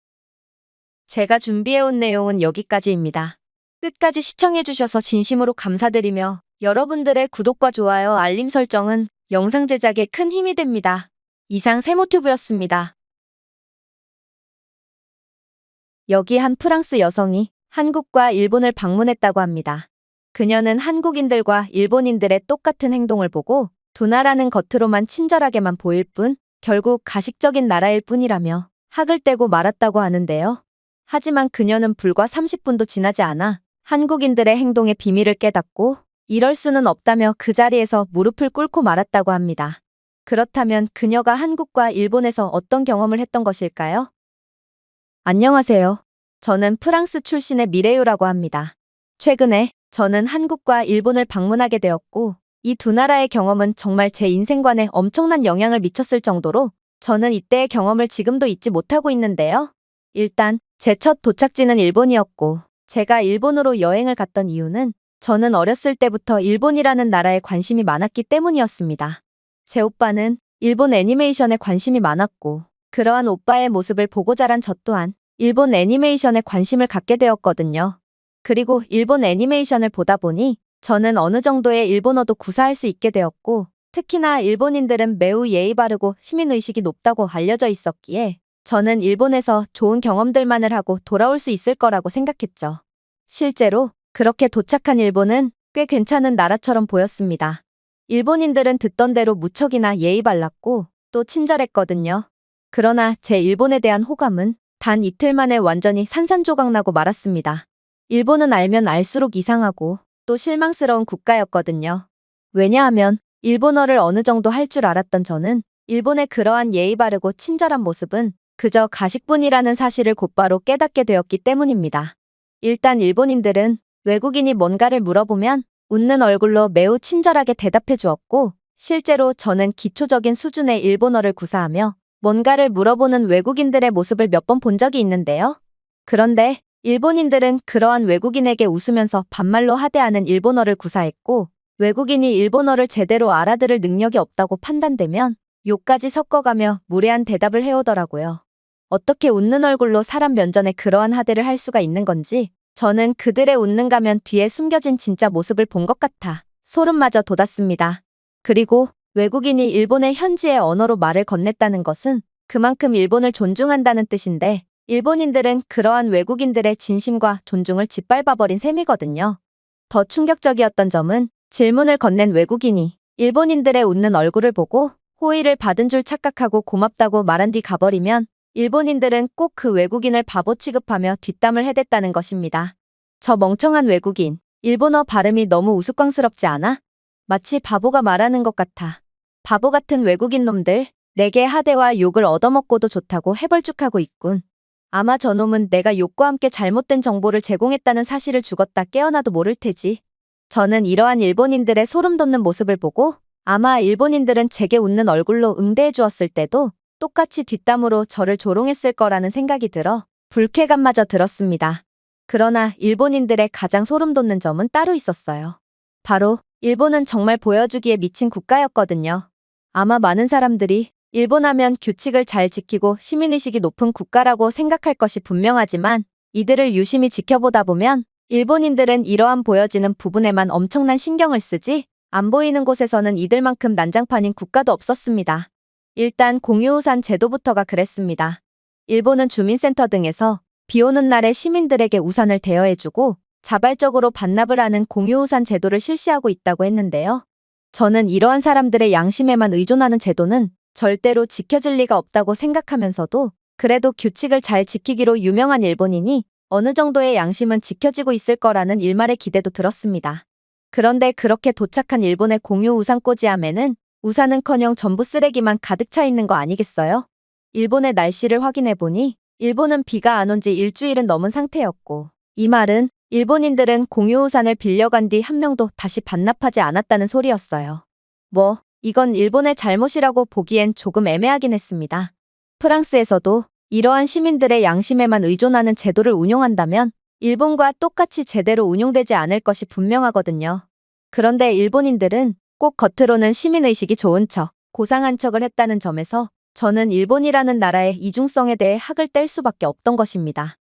Speaker 1: 제가 준비해온 내용은 여기까지입니다. 끝까지 시청해주셔서 진심으로 감사드리며 여러분들의 구독과 좋아요, 알림 설정은 영상 제작에 큰 힘이 됩니다. 이상 세모튜브였습니다. 여기 한 프랑스 여성이 한국과 일본을 방문했다고 합니다. 그녀는 한국인들과 일본인들의 똑같은 행동을 보고 두 나라는 겉으로만 친절하게만 보일 뿐 결국 가식적인 나라일 뿐이라며 학을 떼고 말았다고 하는데요. 하지만 그녀는 불과 30분도 지나지 않아 한국인들의 행동의 비밀을 깨닫고 이럴 수는 없다며 그 자리에서 무릎을 꿇고 말았다고 합니다. 그렇다면 그녀가 한국과 일본에서 어떤 경험을 했던 것일까요? 안녕하세요. 저는 프랑스 출신의 미레유라고 합니다. 최근에 저는 한국과 일본을 방문하게 되었고 이 두 나라의 경험은 정말 제 인생관에 엄청난 영향을 미쳤을 정도로 저는 이때의 경험을 지금도 잊지 못하고 있는데요. 일단 제 첫 도착지는 일본이었고 제가 일본으로 여행을 갔던 이유는 저는 어렸을 때부터 일본이라는 나라에 관심이 많았기 때문이었습니다. 제 오빠는 일본 애니메이션에 관심이 많았고 그러한 오빠의 모습을 보고 자란 저 또한 일본 애니메이션에 관심을 갖게 되었거든요. 그리고 일본 애니메이션을 보다 보니 저는 어느 정도의 일본어도 구사할 수 있게 되었고 특히나 일본인들은 매우 예의 바르고 시민의식이 높다고 알려져 있었기에 저는 일본에서 좋은 경험들만을 하고 돌아올 수 있을 거라고 생각했죠. 실제로 그렇게 도착한 일본은 꽤 괜찮은 나라처럼 보였습니다. 일본인들은 듣던 대로 무척이나 예의 발랐고 또 친절했거든요. 그러나 제 일본에 대한 호감은 단 이틀 만에 완전히 산산조각나고 말았습니다. 일본은 알면 알수록 이상하고 또 실망스러운 국가였거든요. 왜냐하면 일본어를 어느 정도 할 줄 알았던 저는 일본의 그러한 예의 바르고 친절한 모습은 그저 가식뿐이라는 사실을 곧바로 깨닫게 되었기 때문입니다. 일단 일본인들은 외국인이 뭔가를 물어보면 웃는 얼굴로 매우 친절하게 대답해 주었고 실제로 저는 기초적인 수준의 일본어를 구사하며 뭔가를 물어보는 외국인들의 모습을 몇 번 본 적이 있는데요. 그런데 일본인들은 그러한 외국인에게 웃으면서 반말로 하대하는 일본어를 구사했고 외국인이 일본어를 제대로 알아들을 능력이 없다고 판단되면 욕까지 섞어가며 무례한 대답을 해오더라고요. 어떻게 웃는 얼굴로 사람 면전에 그러한 하대를 할 수가 있는 건지 저는 그들의 웃는 가면 뒤에 숨겨진 진짜 모습을 본 것 같아 소름마저 돋았습니다. 그리고 외국인이 일본의 현지의 언어로 말을 건넸다는 것은 그만큼 일본을 존중한다는 뜻인데 일본인들은 그러한 외국인들의 진심과 존중을 짓밟아버린 셈이거든요. 더 충격적이었던 점은 질문을 건넨 외국인이 일본인들의 웃는 얼굴을 보고 호의를 받은 줄 착각하고 고맙다고 말한 뒤 가버리면 일본인들은 꼭 그 외국인을 바보 취급하며 뒷담을 해댔다는 것입니다. 저 멍청한 외국인, 일본어 발음이 너무 우스꽝스럽지 않아? 마치 바보가 말하는 것 같아. 바보 같은 외국인 놈들, 내게 하대와 욕을 얻어먹고도 좋다고 해벌쭉하고 있군. 아마 저놈은 내가 욕과 함께 잘못된 정보를 제공했다는 사실을 죽었다 깨어나도 모를 테지. 저는 이러한 일본인들의 소름 돋는 모습을 보고 아마 일본인들은 제게 웃는 얼굴로 응대해 주었을 때도 똑같이 뒷담으로 저를 조롱했을 거라는 생각이 들어 불쾌감마저 들었습니다. 그러나 일본인들의 가장 소름 돋는 점은 따로 있었어요. 바로 일본은 정말 보여주기에 미친 국가였거든요. 아마 많은 사람들이 일본 하면 규칙을 잘 지키고 시민의식이 높은 국가라고 생각할 것이 분명하지만 이들을 유심히 지켜보다 보면 일본인들은 이러한 보여지는 부분에만 엄청난 신경을 쓰지 안 보이는 곳에서는 이들만큼 난장판인 국가도 없었습니다. 일단 공유우산 제도부터가 그랬습니다. 일본은 주민센터 등에서 비 오는 날에 시민들에게 우산을 대여해주고 자발적으로 반납을 하는 공유우산 제도를 실시하고 있다고 했는데요. 저는 이러한 사람들의 양심에만 의존하는 제도는 절대로 지켜질 리가 없다고 생각하면서도 그래도 규칙을 잘 지키기로 유명한 일본인이 어느 정도의 양심은 지켜지고 있을 거라는 일말의 기대도 들었습니다. 그런데 그렇게 도착한 일본의 공유 우산 꽂이함에는 우산은커녕 전부 쓰레기만 가득 차 있는 거 아니겠어요? 일본의 날씨를 확인해 보니 일본은 비가 안 온 지 일주일은 넘은 상태였고, 이 말은 일본인들은 공유우산을 빌려간 뒤 한 명도 다시 반납하지 않았다는 소리였어요. 이건 일본의 잘못이라고 보기엔 조금 애매하긴 했습니다. 프랑스에서도 이러한 시민들의 양심에만 의존하는 제도를 운용한다면 일본과 똑같이 제대로 운용되지 않을 것이 분명하거든요. 그런데 일본인들은 꼭 겉으로는 시민의식이 좋은 척, 고상한 척을 했다는 점에서 저는 일본이라는 나라의 이중성에 대해 학을 뗄 수밖에 없던 것입니다.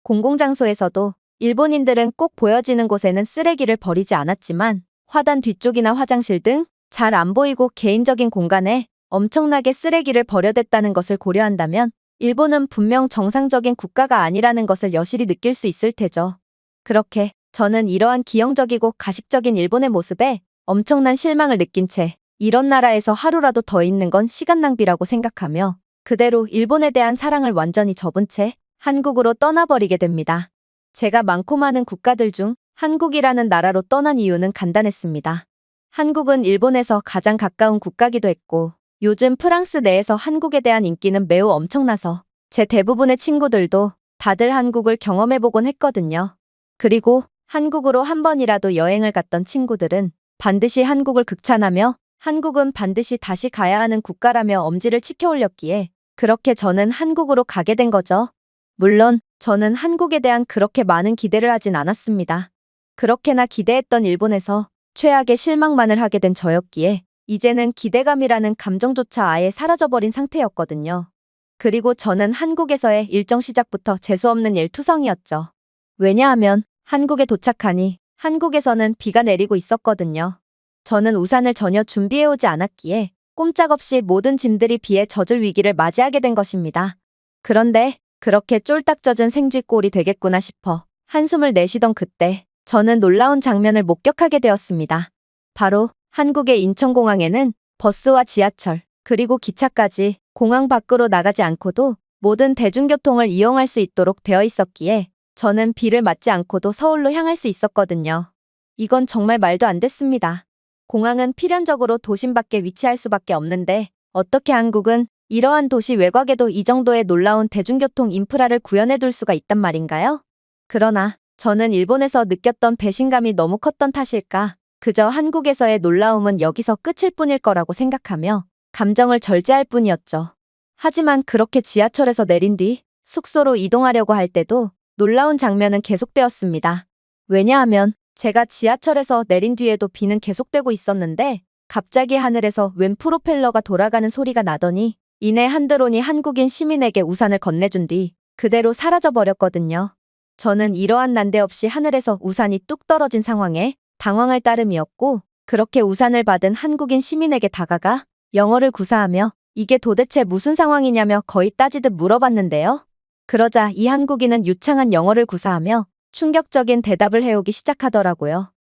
Speaker 1: 공공장소에서도 일본인들은 꼭 보여지는 곳에는 쓰레기를 버리지 않았지만 화단 뒤쪽이나 화장실 등 잘 안 보이고 개인적인 공간에 엄청나게 쓰레기를 버려댔다는 것을 고려한다면 일본은 분명 정상적인 국가가 아니라는 것을 여실히 느낄 수 있을 테죠. 그렇게 저는 이러한 기형적이고 가식적인 일본의 모습에 엄청난 실망을 느낀 채 이런 나라에서 하루라도 더 있는 건 시간 낭비라고 생각하며 그대로 일본에 대한 사랑을 완전히 접은 채 한국으로 떠나버리게 됩니다. 제가 많고 많은 국가들 중 한국이라는 나라로 떠난 이유는 간단했습니다. 한국은 일본에서 가장 가까운 국가기도 했고 요즘 프랑스 내에서 한국에 대한 인기는 매우 엄청나서 제 대부분의 친구들도 다들 한국을 경험해보곤 했거든요. 그리고 한국으로 한 번이라도 여행을 갔던 친구들은 반드시 한국을 극찬하며 한국은 반드시 다시 가야 하는 국가라며 엄지를 치켜 올렸기에 그렇게 저는 한국으로 가게 된 거죠. 물론 저는 한국에 대한 그렇게 많은 기대를 하진 않았습니다. 그렇게나 기대했던 일본에서 최악의 실망만을 하게 된 저였기에 이제는 기대감이라는 감정조차 아예 사라져버린 상태였거든요. 그리고 저는 한국에서의 일정 시작부터 재수없는 일투성이었죠. 왜냐하면 한국에 도착하니 한국에서는 비가 내리고 있었거든요. 저는 우산을 전혀 준비해오지 않았기에 꼼짝없이 모든 짐들이 비에 젖을 위기를 맞이하게 된 것입니다. 그런데 그렇게 쫄딱 젖은 생쥐꼴이 되겠구나 싶어 한숨을 내쉬던 그때 저는 놀라운 장면을 목격하게 되었습니다. 바로 한국의 인천공항에는 버스와 지하철, 그리고 기차까지 공항 밖으로 나가지 않고도 모든 대중교통을 이용할 수 있도록 되어 있었기에 저는 비를 맞지 않고도 서울로 향할 수 있었거든요. 이건 정말 말도 안 됐습니다. 공항은 필연적으로 도심 밖에 위치할 수밖에 없는데 어떻게 한국은 이러한 도시 외곽에도 이 정도의 놀라운 대중교통 인프라를 구현해둘 수가 있단 말인가요? 그러나 저는 일본에서 느꼈던 배신감이 너무 컸던 탓일까? 그저 한국에서의 놀라움은 여기서 끝일 뿐일 거라고 생각하며 감정을 절제할 뿐이었죠. 하지만 그렇게 지하철에서 내린 뒤 숙소로 이동하려고 할 때도 놀라운 장면은 계속되었습니다. 왜냐하면 제가 지하철에서 내린 뒤에도 비는 계속되고 있었는데 갑자기 하늘에서 웬 프로펠러가 돌아가는 소리가 나더니 이내 한 드론이 한국인 시민에게 우산을 건네준 뒤 그대로 사라져버렸거든요. 저는 이러한 난데없이 하늘에서 우산이 뚝 떨어진 상황에 당황할 따름이었고 그렇게 우산을 받은 한국인 시민에게 다가가 영어를 구사하며 이게 도대체 무슨 상황이냐며 거의 따지듯 물어봤는데요. 그러자 이 한국인은 유창한 영어를 구사하며 충격적인 대답을 해오기 시작하더라고요.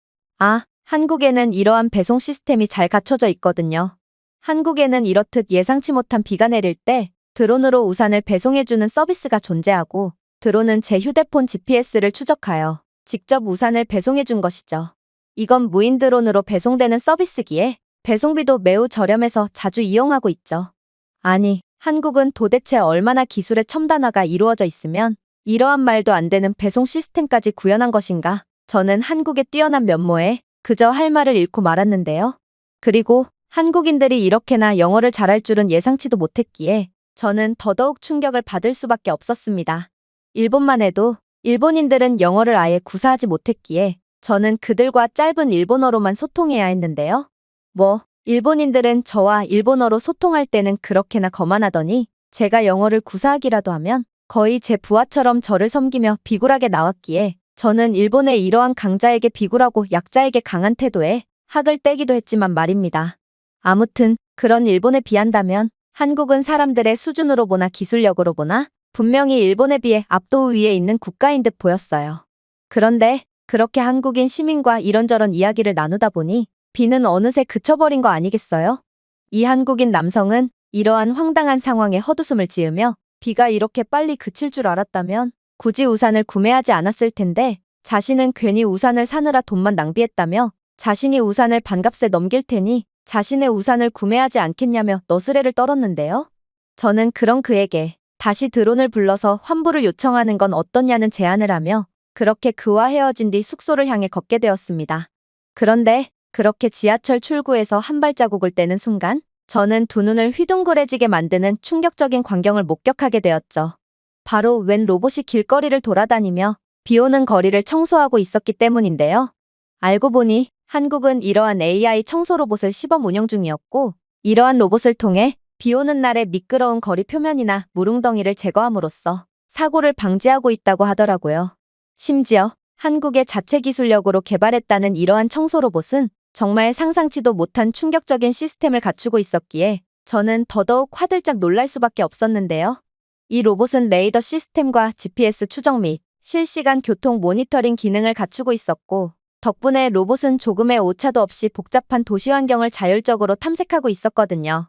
Speaker 1: 한국에는 이러한 배송 시스템이 잘 갖춰져 있거든요. 한국에는 이렇듯 예상치 못한 비가 내릴 때 드론으로 우산을 배송해주는 서비스가 존재하고 드론은 제 휴대폰 GPS를 추적하여 직접 우산을 배송해준 것이죠. 이건 무인 드론으로 배송되는 서비스기에 배송비도 매우 저렴해서 자주 이용하고 있죠. 아니, 한국은 도대체 얼마나 기술의 첨단화가 이루어져 있으면 이러한 말도 안 되는 배송 시스템까지 구현한 것인가? 저는 한국의 뛰어난 면모에 그저 할 말을 잃고 말았는데요. 그리고 한국인들이 이렇게나 영어를 잘할 줄은 예상치도 못했기에 저는 더더욱 충격을 받을 수밖에 없었습니다. 일본만 해도 일본인들은 영어를 아예 구사하지 못했기에 저는 그들과 짧은 일본어로만 소통해야 했는데요. 일본인들은 저와 일본어로 소통할 때는 그렇게나 거만하더니 제가 영어를 구사하기라도 하면 거의 제 부하처럼 저를 섬기며 비굴하게 나왔기에 저는 일본의 이러한 강자에게 비굴하고 약자에게 강한 태도에 학을 떼기도 했지만 말입니다. 아무튼 그런 일본에 비한다면 한국은 사람들의 수준으로 보나 기술력으로 보나 분명히 일본에 비해 압도 위에 있는 국가인 듯 보였어요. 그런데 그렇게 한국인 시민과 이런저런 이야기를 나누다 보니 비는 어느새 그쳐버린 거 아니겠어요? 이 한국인 남성은 이러한 황당한 상황에 헛웃음을 지으며 비가 이렇게 빨리 그칠 줄 알았다면 굳이 우산을 구매하지 않았을 텐데 자신은 괜히 우산을 사느라 돈만 낭비했다며 자신이 우산을 반값에 넘길 테니 자신의 우산을 구매하지 않겠냐며 너스레를 떨었는데요. 저는 그런 그에게 다시 드론을 불러서 환불을 요청하는 건 어떻냐는 제안을 하며 그렇게 그와 헤어진 뒤 숙소를 향해 걷게 되었습니다. 그런데 그렇게 지하철 출구에서 한 발자국을 떼는 순간 저는 두 눈을 휘둥그레지게 만드는 충격적인 광경을 목격하게 되었죠. 바로 웬 로봇이 길거리를 돌아다니며 비 오는 거리를 청소하고 있었기 때문인데요. 알고 보니 한국은 이러한 AI 청소 로봇을 시범 운영 중이었고 이러한 로봇을 통해 비 오는 날의 미끄러운 거리 표면이나 물웅덩이를 제거함으로써 사고를 방지하고 있다고 하더라고요. 심지어 한국의 자체 기술력으로 개발했다는 이러한 청소 로봇은 정말 상상치도 못한 충격적인 시스템을 갖추고 있었기에 저는 더더욱 화들짝 놀랄 수밖에 없었는데요. 이 로봇은 레이더 시스템과 GPS 추적 및 실시간 교통 모니터링 기능을 갖추고 있었고 덕분에 로봇은 조금의 오차도 없이 복잡한 도시 환경을 자율적으로 탐색하고 있었거든요.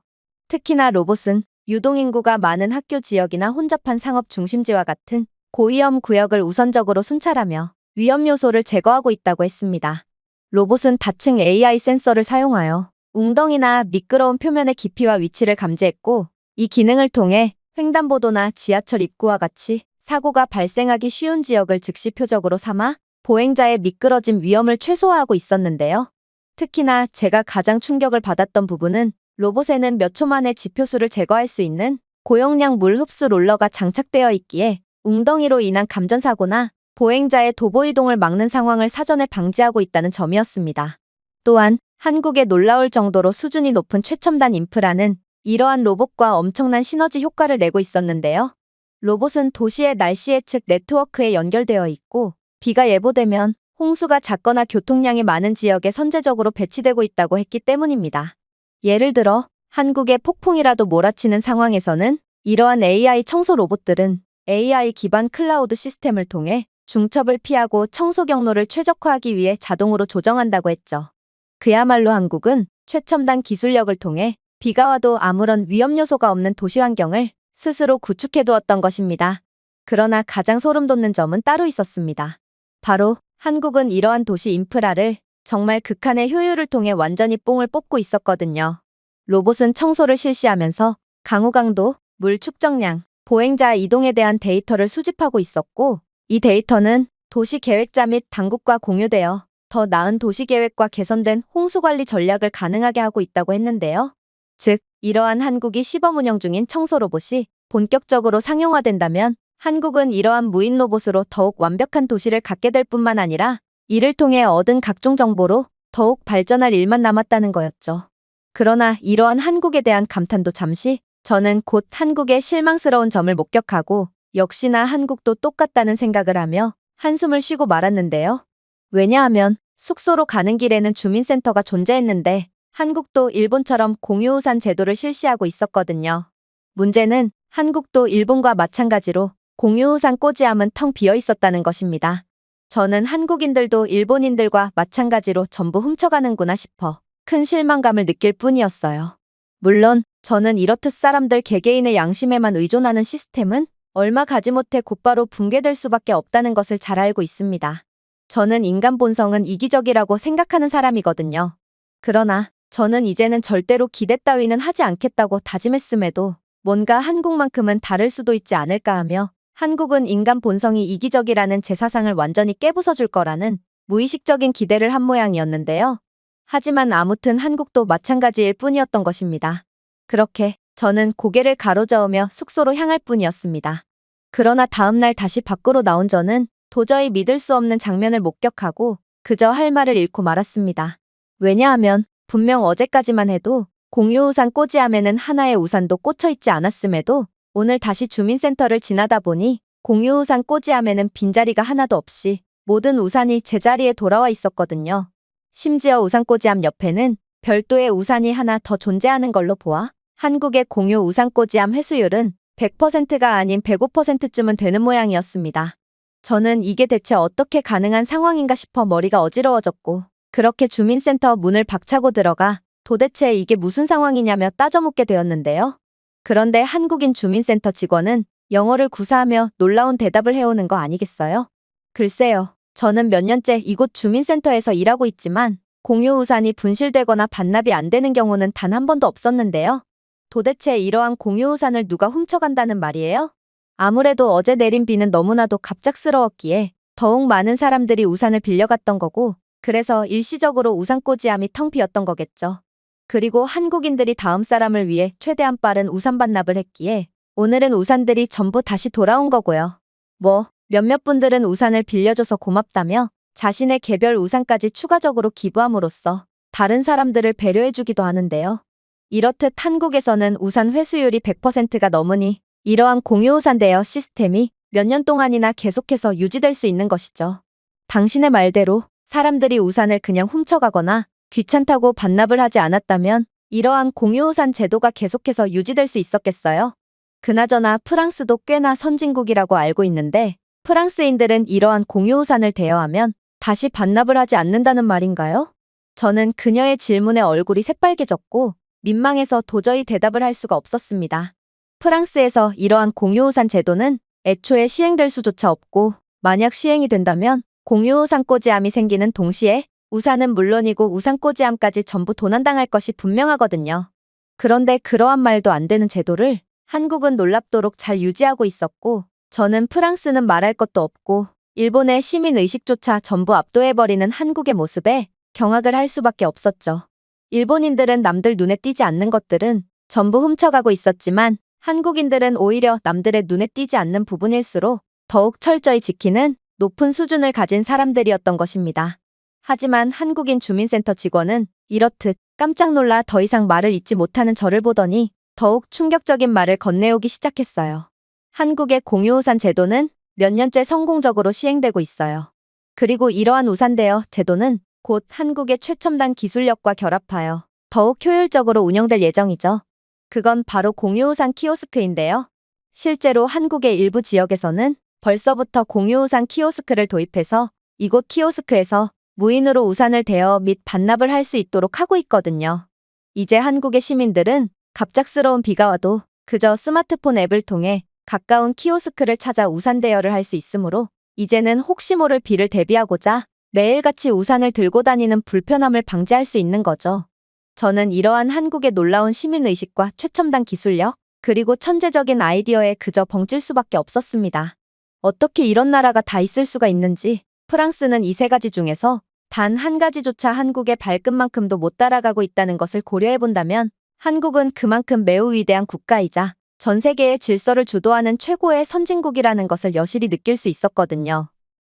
Speaker 1: 특히나 로봇은 유동인구가 많은 학교 지역이나 혼잡한 상업 중심지와 같은 고위험 구역을 우선적으로 순찰하며 위험 요소를 제거하고 있다고 했습니다. 로봇은 다층 AI 센서를 사용하여 웅덩이나 미끄러운 표면의 깊이와 위치를 감지했고 이 기능을 통해 횡단보도나 지하철 입구와 같이 사고가 발생하기 쉬운 지역을 즉시 표적으로 삼아 보행자의 미끄러짐 위험을 최소화하고 있었는데요. 특히나 제가 가장 충격을 받았던 부분은 로봇에는 몇 초 만에 지표수를 제거할 수 있는 고용량 물 흡수 롤러가 장착되어 있기에 웅덩이로 인한 감전사고나 보행자의 도보 이동을 막는 상황을 사전에 방지하고 있다는 점이었습니다. 또한 한국의 놀라울 정도로 수준이 높은 최첨단 인프라는 이러한 로봇과 엄청난 시너지 효과를 내고 있었는데요. 로봇은 도시의 날씨 예측 네트워크에 연결되어 있고 비가 예보되면 홍수가 잦거나 교통량이 많은 지역에 선제적으로 배치되고 있다고 했기 때문입니다. 예를 들어 한국의 폭풍이라도 몰아치는 상황에서는 이러한 AI 청소 로봇들은 AI 기반 클라우드 시스템을 통해 중첩을 피하고 청소 경로를 최적화하기 위해 자동으로 조정한다고 했죠. 그야말로 한국은 최첨단 기술력을 통해 비가 와도 아무런 위험 요소가 없는 도시 환경을 스스로 구축해두었던 것입니다. 그러나 가장 소름 돋는 점은 따로 있었습니다. 바로 한국은 이러한 도시 인프라를 정말 극한의 효율을 통해 완전히 뽕을 뽑고 있었거든요. 로봇은 청소를 실시하면서 강우 강도, 물 축적량, 보행자 이동에 대한 데이터를 수집하고 있었고 이 데이터는 도시 계획자 및 당국과 공유되어 더 나은 도시 계획과 개선된 홍수 관리 전략을 가능하게 하고 있다고 했는데요. 즉, 이러한 한국이 시범 운영 중인 청소 로봇이 본격적으로 상용화된다면 한국은 이러한 무인 로봇으로 더욱 완벽한 도시를 갖게 될 뿐만 아니라 이를 통해 얻은 각종 정보로 더욱 발전할 일만 남았다는 거였죠. 그러나 이러한 한국에 대한 감탄도 잠시 저는 곧 한국의 실망스러운 점을 목격하고 역시나 한국도 똑같다는 생각을 하며 한숨을 쉬고 말았는데요. 왜냐하면 숙소로 가는 길에는 주민센터가 존재했는데 한국도 일본처럼 공유우산 제도를 실시하고 있었거든요. 문제는 한국도 일본과 마찬가지로 공유우산 꽂이함은 텅 비어 있었다는 것입니다. 저는 한국인들도 일본인들과 마찬가지로 전부 훔쳐가는구나 싶어 큰 실망감을 느낄 뿐이었어요. 물론 저는 이렇듯 사람들 개개인의 양심에만 의존하는 시스템은 얼마 가지 못해 곧바로 붕괴될 수밖에 없다는 것을 잘 알고 있습니다. 저는 인간 본성은 이기적이라고 생각하는 사람이거든요. 그러나 저는 이제는 절대로 기대 따위는 하지 않겠다고 다짐했음에도 뭔가 한국만큼은 다를 수도 있지 않을까 하며 한국은 인간 본성이 이기적이라는 제 사상을 완전히 깨부숴줄 거라는 무의식적인 기대를 한 모양이었는데요. 하지만 아무튼 한국도 마찬가지일 뿐이었던 것입니다. 그렇게 저는 고개를 가로저으며 숙소로 향할 뿐이었습니다. 그러나 다음날 다시 밖으로 나온 저는 도저히 믿을 수 없는 장면을 목격하고 그저 할 말을 잃고 말았습니다. 왜냐하면 분명 어제까지만 해도 공유우산 꽂이함에는 하나의 우산도 꽂혀 있지 않았음에도 오늘 다시 주민센터를 지나다 보니 공유우산 꽂이함에는 빈자리가 하나도 없이 모든 우산이 제자리에 돌아와 있었거든요. 심지어 우산 꽂이함 옆에는 별도의 우산이 하나 더 존재하는 걸로 보아 한국의 공유 우산 꽂이함 회수율은 100%가 아닌 105%쯤은 되는 모양이었습니다. 저는 이게 대체 어떻게 가능한 상황인가 싶어 머리가 어지러워졌고 그렇게 주민센터 문을 박차고 들어가 도대체 이게 무슨 상황이냐며 따져묻게 되었는데요. 그런데 한국인 주민센터 직원은 영어를 구사하며 놀라운 대답을 해오는 거 아니겠어요? 글쎄요. 저는 몇 년째 이곳 주민센터에서 일하고 있지만 공유 우산이 분실되거나 반납이 안 되는 경우는 단 한 번도 없었는데요. 도대체 이러한 공유우산을 누가 훔쳐간다는 말이에요? 아무래도 어제 내린 비는 너무나도 갑작스러웠기에 더욱 많은 사람들이 우산을 빌려갔던 거고, 그래서 일시적으로 우산꽂이함이 텅 비었던 거겠죠. 그리고 한국인들이 다음 사람을 위해 최대한 빠른 우산 반납을 했기에 오늘은 우산들이 전부 다시 돌아온 거고요. 몇몇 분들은 우산을 빌려줘서 고맙다며 자신의 개별 우산까지 추가적으로 기부함으로써 다른 사람들을 배려해주기도 하는데요. 이렇듯 한국에서는 우산 회수율이 100%가 넘으니 이러한 공유우산 대여 시스템이 몇 년 동안이나 계속해서 유지될 수 있는 것이죠. 당신의 말대로 사람들이 우산을 그냥 훔쳐가거나 귀찮다고 반납을 하지 않았다면 이러한 공유우산 제도가 계속해서 유지될 수 있었겠어요? 그나저나 프랑스도 꽤나 선진국이라고 알고 있는데 프랑스인들은 이러한 공유우산을 대여하면 다시 반납을 하지 않는다는 말인가요? 저는 그녀의 질문에 얼굴이 새빨개졌고 민망해서 도저히 대답을 할 수가 없었습니다. 프랑스에서 이러한 공유우산 제도는 애초에 시행될 수조차 없고 만약 시행이 된다면 공유우산 꽂이함이 생기는 동시에 우산은 물론이고 우산 꽂이함까지 전부 도난당할 것이 분명하거든요. 그런데 그러한 말도 안 되는 제도를 한국은 놀랍도록 잘 유지하고 있었고 저는 프랑스는 말할 것도 없고 일본의 시민의식조차 전부 압도해버리는 한국의 모습에 경악을 할 수밖에 없었죠. 일본인들은 남들 눈에 띄지 않는 것들은 전부 훔쳐가고 있었지만 한국인들은 오히려 남들의 눈에 띄지 않는 부분일수록 더욱 철저히 지키는 높은 수준을 가진 사람들이었던 것입니다. 하지만 한국인 주민센터 직원은 이렇듯 깜짝 놀라 더 이상 말을 잇지 못하는 저를 보더니 더욱 충격적인 말을 건네오기 시작했어요. 한국의 공유우산 제도는 몇 년째 성공적으로 시행되고 있어요. 그리고 이러한 우산 대여 제도는 곧 한국의 최첨단 기술력과 결합하여 더욱 효율적으로 운영될 예정이죠. 그건 바로 공유우산 키오스크인데요. 실제로 한국의 일부 지역에서는 벌써부터 공유우산 키오스크를 도입해서 이곳 키오스크에서 무인으로 우산을 대여 및 반납을 할 수 있도록 하고 있거든요. 이제 한국의 시민들은 갑작스러운 비가 와도 그저 스마트폰 앱을 통해 가까운 키오스크를 찾아 우산 대여를 할 수 있으므로 이제는 혹시 모를 비를 대비하고자 매일같이 우산을 들고 다니는 불편함을 방지할 수 있는 거죠. 저는 이러한 한국의 놀라운 시민의식과 최첨단 기술력, 그리고 천재적인 아이디어에 그저 벙찔 수밖에 없었습니다. 어떻게 이런 나라가 다 있을 수가 있는지, 프랑스는 이 세 가지 중에서 단 한 가지조차 한국의 발끝만큼도 못 따라가고 있다는 것을 고려해본다면 한국은 그만큼 매우 위대한 국가이자 전 세계의 질서를 주도하는 최고의 선진국이라는 것을 여실히 느낄 수 있었거든요.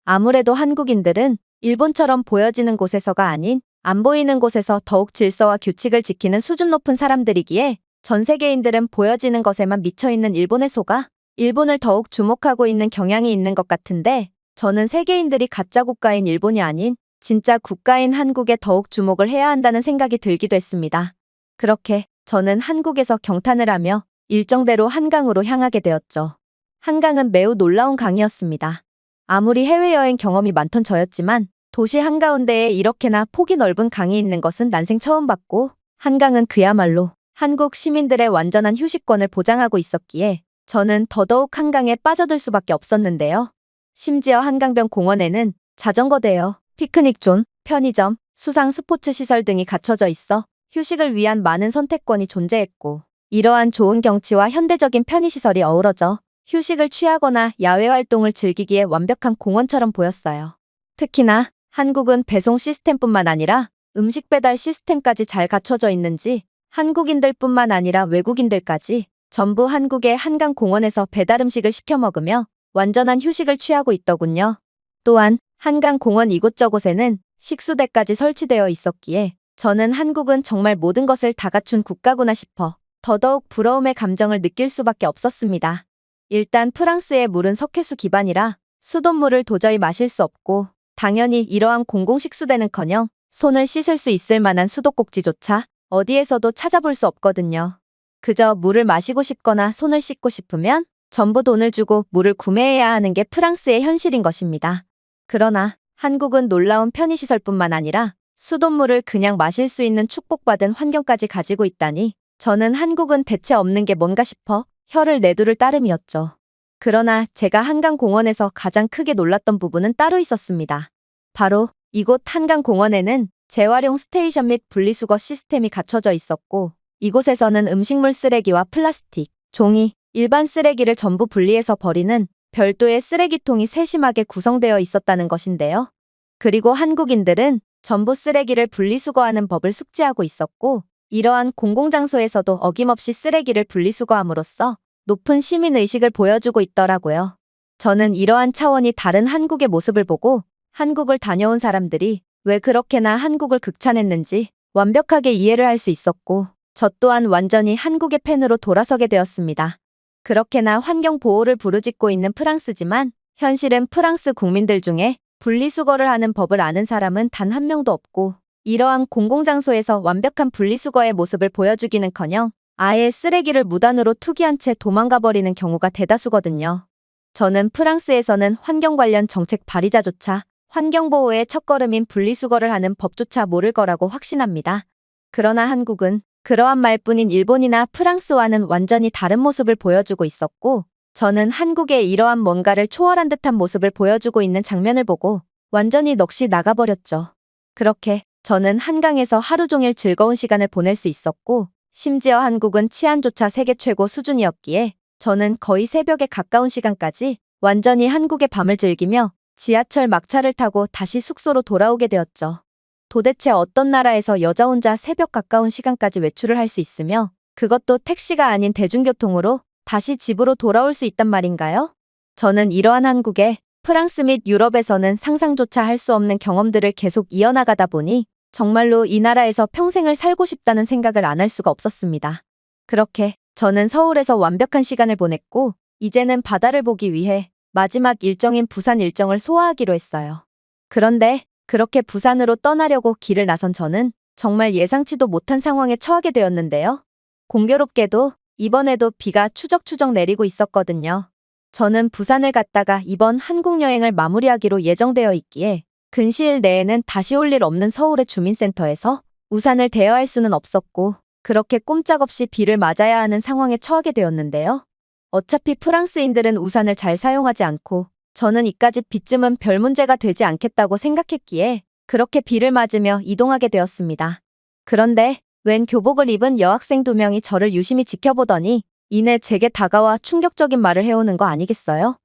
Speaker 1: 아무래도 한국인들은 일본처럼 보여지는 곳에서가 아닌 안 보이는 곳에서 더욱 질서와 규칙을 지키는 수준 높은 사람들이기에 전 세계인들은 보여지는 것에만 미쳐있는 일본에 속아 일본을 더욱 주목하고 있는 경향이 있는 것 같은데 저는 세계인들이 가짜 국가인 일본이 아닌 진짜 국가인 한국에 더욱 주목을 해야 한다는 생각이 들기도 했습니다. 그렇게 저는 한국에서 경탄을 하며 일정대로 한강으로 향하게 되었죠. 한강은 매우 놀라운 강이었습니다. 아무리 해외여행 경험이 많던 저였지만 도시 한가운데에 이렇게나 폭이 넓은 강이 있는 것은 난생 처음 봤고 한강은 그야말로 한국 시민들의 완전한 휴식권을 보장하고 있었기에 저는 더더욱 한강에 빠져들 수밖에 없었는데요. 심지어 한강변 공원에는 자전거 대여, 피크닉존, 편의점, 수상 스포츠 시설 등이 갖춰져 있어 휴식을 위한 많은 선택권이 존재했고 이러한 좋은 경치와 현대적인 편의시설이 어우러져 휴식을 취하거나 야외 활동을 즐기기에 완벽한 공원처럼 보였어요. 특히나 한국은 배송 시스템뿐만 아니라 음식 배달 시스템까지 잘 갖춰져 있는지 한국인들뿐만 아니라 외국인들까지 전부 한국의 한강 공원에서 배달 음식을 시켜 먹으며 완전한 휴식을 취하고 있더군요. 또한 한강 공원 이곳저곳에는 식수대까지 설치되어 있었기에 저는 한국은 정말 모든 것을 다 갖춘 국가구나 싶어 더더욱 부러움의 감정을 느낄 수밖에 없었습니다. 일단 프랑스의 물은 석회수 기반이라 수돗물을 도저히 마실 수 없고 당연히 이러한 공공식수대는커녕 손을 씻을 수 있을 만한 수도꼭지조차 어디에서도 찾아볼 수 없거든요. 그저 물을 마시고 싶거나 손을 씻고 싶으면 전부 돈을 주고 물을 구매해야 하는 게 프랑스의 현실인 것입니다. 그러나 한국은 놀라운 편의시설뿐만 아니라 수돗물을 그냥 마실 수 있는 축복받은 환경까지 가지고 있다니 저는 한국은 대체 없는 게 뭔가 싶어 혀를 내두를 따름이었죠. 그러나 제가 한강공원에서 가장 크게 놀랐던 부분은 따로 있었습니다. 바로 이곳 한강공원에는 재활용 스테이션 및 분리수거 시스템이 갖춰져 있었고 이곳에서는 음식물 쓰레기와 플라스틱, 종이, 일반 쓰레기를 전부 분리해서 버리는 별도의 쓰레기통이 세심하게 구성되어 있었다는 것인데요. 그리고 한국인들은 전부 쓰레기를 분리수거하는 법을 숙지하고 있었고, 이러한 공공장소에서도 어김없이 쓰레기를 분리수거함으로써 높은 시민의식을 보여주고 있더라고요. 저는 이러한 차원이 다른 한국의 모습을 보고 한국을 다녀온 사람들이 왜 그렇게나 한국을 극찬했는지 완벽하게 이해를 할 수 있었고, 저 또한 완전히 한국의 팬으로 돌아서게 되었습니다. 그렇게나 환경 보호를 부르짖고 있는 프랑스지만 현실은 프랑스 국민들 중에 분리수거를 하는 법을 아는 사람은 단 한 명도 없고, 이러한 공공장소에서 완벽한 분리수거의 모습을 보여주기는커녕 아예 쓰레기를 무단으로 투기한 채 도망가 버리는 경우가 대다수거든요. 저는 프랑스에서는 환경 관련 정책 발의자조차 환경보호의 첫걸음인 분리수거를 하는 법조차 모를 거라고 확신합니다. 그러나 한국은 그러한 말뿐인 일본이나 프랑스와는 완전히 다른 모습을 보여주고 있었고, 저는 한국의 이러한 뭔가를 초월한 듯한 모습을 보여주고 있는 장면을 보고 완전히 넋이 나가버렸죠. 그렇게 저는 한강에서 하루 종일 즐거운 시간을 보낼 수 있었고, 심지어 한국은 치안조차 세계 최고 수준이었기에 저는 거의 새벽에 가까운 시간까지 완전히 한국의 밤을 즐기며 지하철 막차를 타고 다시 숙소로 돌아오게 되었죠. 도대체 어떤 나라에서 여자 혼자 새벽 가까운 시간까지 외출을 할 수 있으며, 그것도 택시가 아닌 대중교통으로 다시 집으로 돌아올 수 있단 말인가요? 저는 이러한 한국에 프랑스 및 유럽에서는 상상조차 할 수 없는 경험들을 계속 이어나가다 보니 정말로 이 나라에서 평생을 살고 싶다는 생각을 안 할 수가 없었습니다. 그렇게 저는 서울에서 완벽한 시간을 보냈고, 이제는 바다를 보기 위해 마지막 일정인 부산 일정을 소화하기로 했어요. 그런데 그렇게 부산으로 떠나려고 길을 나선 저는 정말 예상치도 못한 상황에 처하게 되었는데요. 공교롭게도 이번에도 비가 추적추적 내리고 있었거든요. 저는 부산을 갔다가 이번 한국 여행을 마무리하기로 예정되어 있기에 근시일 내에는 다시 올 일 없는 서울의 주민센터에서 우산을 대여할 수는 없었고, 그렇게 꼼짝없이 비를 맞아야 하는 상황에 처하게 되었는데요. 어차피 프랑스인들은 우산을 잘 사용하지 않고 저는 이까짓 비쯤은 별 문제가 되지 않겠다고 생각했기에 그렇게 비를 맞으며 이동하게 되었습니다. 그런데 웬 교복을 입은 여학생 2명이 저를 유심히 지켜보더니 이내 제게 다가와 충격적인 말을 해오는 거 아니겠어요?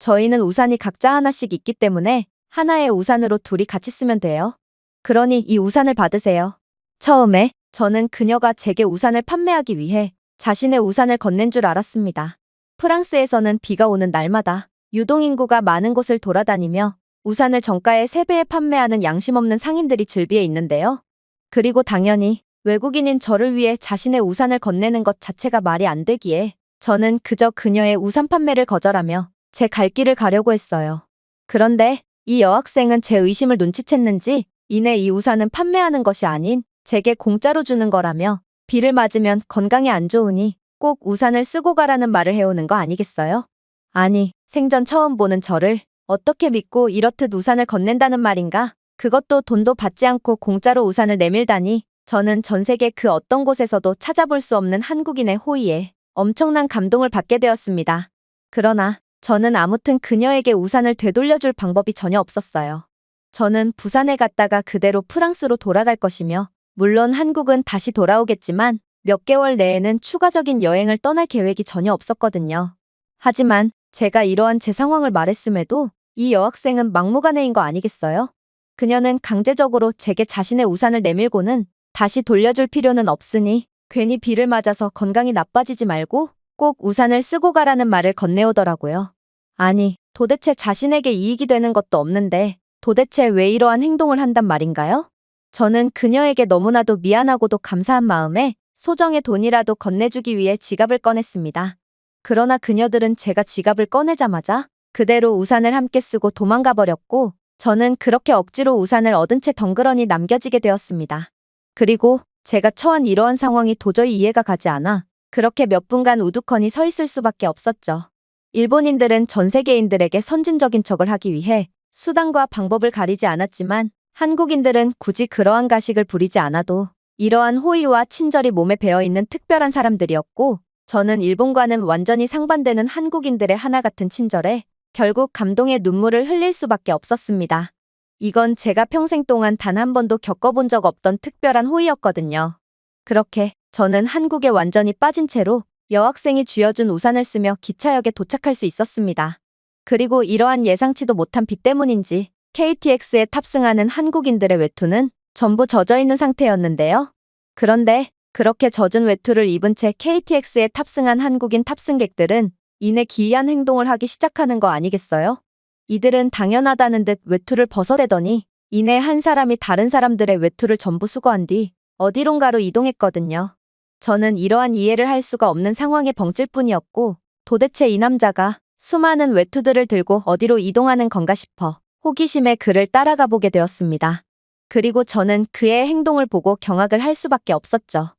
Speaker 1: 저희는 우산이 각자 하나씩 있기 때문에 하나의 우산으로 둘이 같이 쓰면 돼요. 그러니 이 우산을 받으세요. 처음에 저는 그녀가 제게 우산을 판매하기 위해 자신의 우산을 건넨 줄 알았습니다. 프랑스에서는 비가 오는 날마다 유동인구가 많은 곳을 돌아다니며 우산을 정가의 3배에 판매하는 양심 없는 상인들이 즐비해 있는데요. 그리고 당연히 외국인인 저를 위해 자신의 우산을 건네는 것 자체가 말이 안 되기에 저는 그저 그녀의 우산 판매를 거절하며 제 갈 길을 가려고 했어요. 그런데 이 여학생은 제 의심을 눈치챘는지 이내 이 우산은 판매하는 것이 아닌 제게 공짜로 주는 거라며 비를 맞으면 건강에 안 좋으니 꼭 우산을 쓰고 가라는 말을 해오는 거 아니겠어요? 아니, 생전 처음 보는 저를 어떻게 믿고 이렇듯 우산을 건넨다는 말인가? 그것도 돈도 받지 않고 공짜로 우산을 내밀다니. 저는 전 세계 그 어떤 곳에서도 찾아볼 수 없는 한국인의 호의에 엄청난 감동을 받게 되었습니다. 그러나 저는 아무튼 그녀에게 우산을 되돌려줄 방법이 전혀 없었어요. 저는 부산에 갔다가 그대로 프랑스로 돌아갈 것이며, 물론 한국은 다시 돌아오겠지만 몇 개월 내에는 추가적인 여행을 떠날 계획이 전혀 없었거든요. 하지만 제가 이러한 제 상황을 말했음에도 이 여학생은 막무가내인 거 아니겠어요? 그녀는 강제적으로 제게 자신의 우산을 내밀고는 다시 돌려줄 필요는 없으니 괜히 비를 맞아서 건강이 나빠지지 말고 꼭 우산을 쓰고 가라는 말을 건네오더라고요. 아니, 도대체 자신에게 이익이 되는 것도 없는데 도대체 왜 이러한 행동을 한단 말인가요? 저는 그녀에게 너무나도 미안하고도 감사한 마음에 소정의 돈이라도 건네주기 위해 지갑을 꺼냈습니다. 그러나 그녀들은 제가 지갑을 꺼내자마자 그대로 우산을 함께 쓰고 도망가 버렸고, 저는 그렇게 억지로 우산을 얻은 채 덩그러니 남겨지게 되었습니다. 그리고 제가 처한 이러한 상황이 도저히 이해가 가지 않아 그렇게 몇 분간 우두커니 서 있을 수밖에 없었죠. 일본인들은 전 세계인들에게 선진적인 척을 하기 위해 수단과 방법을 가리지 않았지만 한국인들은 굳이 그러한 가식을 부리지 않아도 이러한 호의와 친절이 몸에 배어있는 특별한 사람들이었고, 저는 일본과는 완전히 상반되는 한국인들의 하나 같은 친절에 결국 감동의 눈물을 흘릴 수밖에 없었습니다. 이건 제가 평생 동안 단 한 번도 겪어본 적 없던 특별한 호의였거든요. 그렇게 저는 한국에 완전히 빠진 채로 여학생이 쥐어준 우산을 쓰며 기차역에 도착할 수 있었습니다. 그리고 이러한 예상치도 못한 비 때문인지 KTX에 탑승하는 한국인들의 외투는 전부 젖어 있는 상태였는데요. 그런데 그렇게 젖은 외투를 입은 채 KTX에 탑승한 한국인 탑승객들은 이내 기이한 행동을 하기 시작하는 거 아니겠어요? 이들은 당연하다는 듯 외투를 벗어대더니 이내 한 사람이 다른 사람들의 외투를 전부 수거한 뒤 어디론가로 이동했거든요. 저는 이러한 이해를 할 수가 없는 상황에 벙찔 뿐이었고 도대체 이 남자가 수많은 외투들을 들고 어디로 이동하는 건가 싶어 호기심에 그를 따라가 보게 되었습니다. 그리고 저는 그의 행동을 보고 경악을 할 수밖에 없었죠.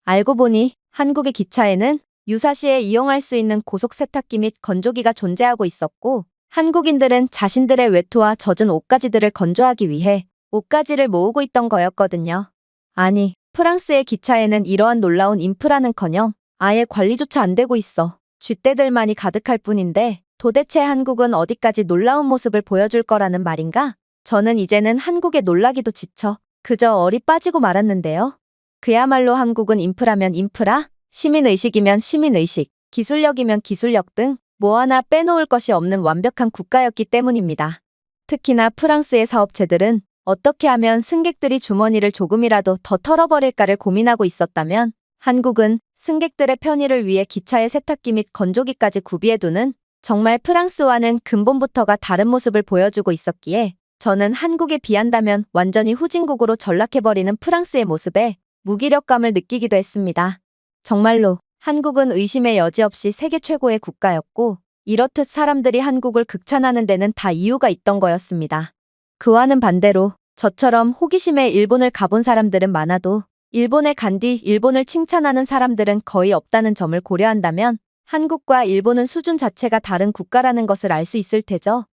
Speaker 1: 알고 보니 한국의 기차에는 유사시에 이용할 수 있는 고속 세탁기 및 건조기가 존재하고 있었고 한국인들은 자신들의 외투와 젖은 옷가지들을 건조하기 위해 옷가지를 모으고 있던 거였거든요. 아니, 프랑스의 기차에는 이러한 놀라운 인프라는커녕 아예 관리조차 안 되고 있어 쥐떼들만이 가득할 뿐인데 도대체 한국은 어디까지 놀라운 모습을 보여줄 거라는 말인가? 저는 이제는 한국에 놀라기도 지쳐 그저 얼이 빠지고 말았는데요. 그야말로 한국은 인프라면 인프라, 시민의식이면 시민의식, 기술력이면 기술력 등 뭐 하나 빼놓을 것이 없는 완벽한 국가였기 때문입니다. 특히나 프랑스의 사업체들은 어떻게 하면 승객들이 주머니를 조금이라도 더 털어버릴까를 고민하고 있었다면 한국은 승객들의 편의를 위해 기차에 세탁기 및 건조기까지 구비해두는 정말 프랑스와는 근본부터가 다른 모습을 보여주고 있었기에 저는 한국에 비한다면 완전히 후진국으로 전락해버리는 프랑스의 모습에 무기력감을 느끼기도 했습니다. 정말로 한국은 의심의 여지 없이 세계 최고의 국가였고 이렇듯 사람들이 한국을 극찬하는 데는 다 이유가 있던 거였습니다. 그와는 반대로 저처럼 호기심에 일본을 가본 사람들은 많아도 일본에 간 뒤 일본을 칭찬하는 사람들은 거의 없다는 점을 고려한다면 한국과 일본은 수준 자체가 다른 국가라는 것을 알 수 있을 테죠.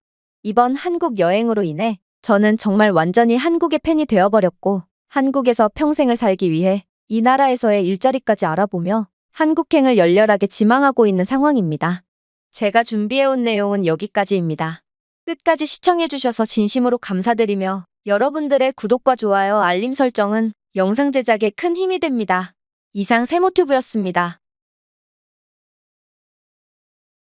Speaker 1: 이번 한국 여행으로 인해 저는 정말 완전히 한국의 팬이 되어버렸고 한국에서 평생을 살기 위해 이 나라에서의 일자리까지 알아보며 한국행을 열렬하게 지망하고 있는 상황입니다. 제가 준비해온 내용은 여기까지입니다. 끝까지 시청해주셔서 진심으로 감사드리며 여러분들의 구독과 좋아요, 알림 설정은 영상 제작에 큰 힘이 됩니다. 이상 세모튜브였습니다.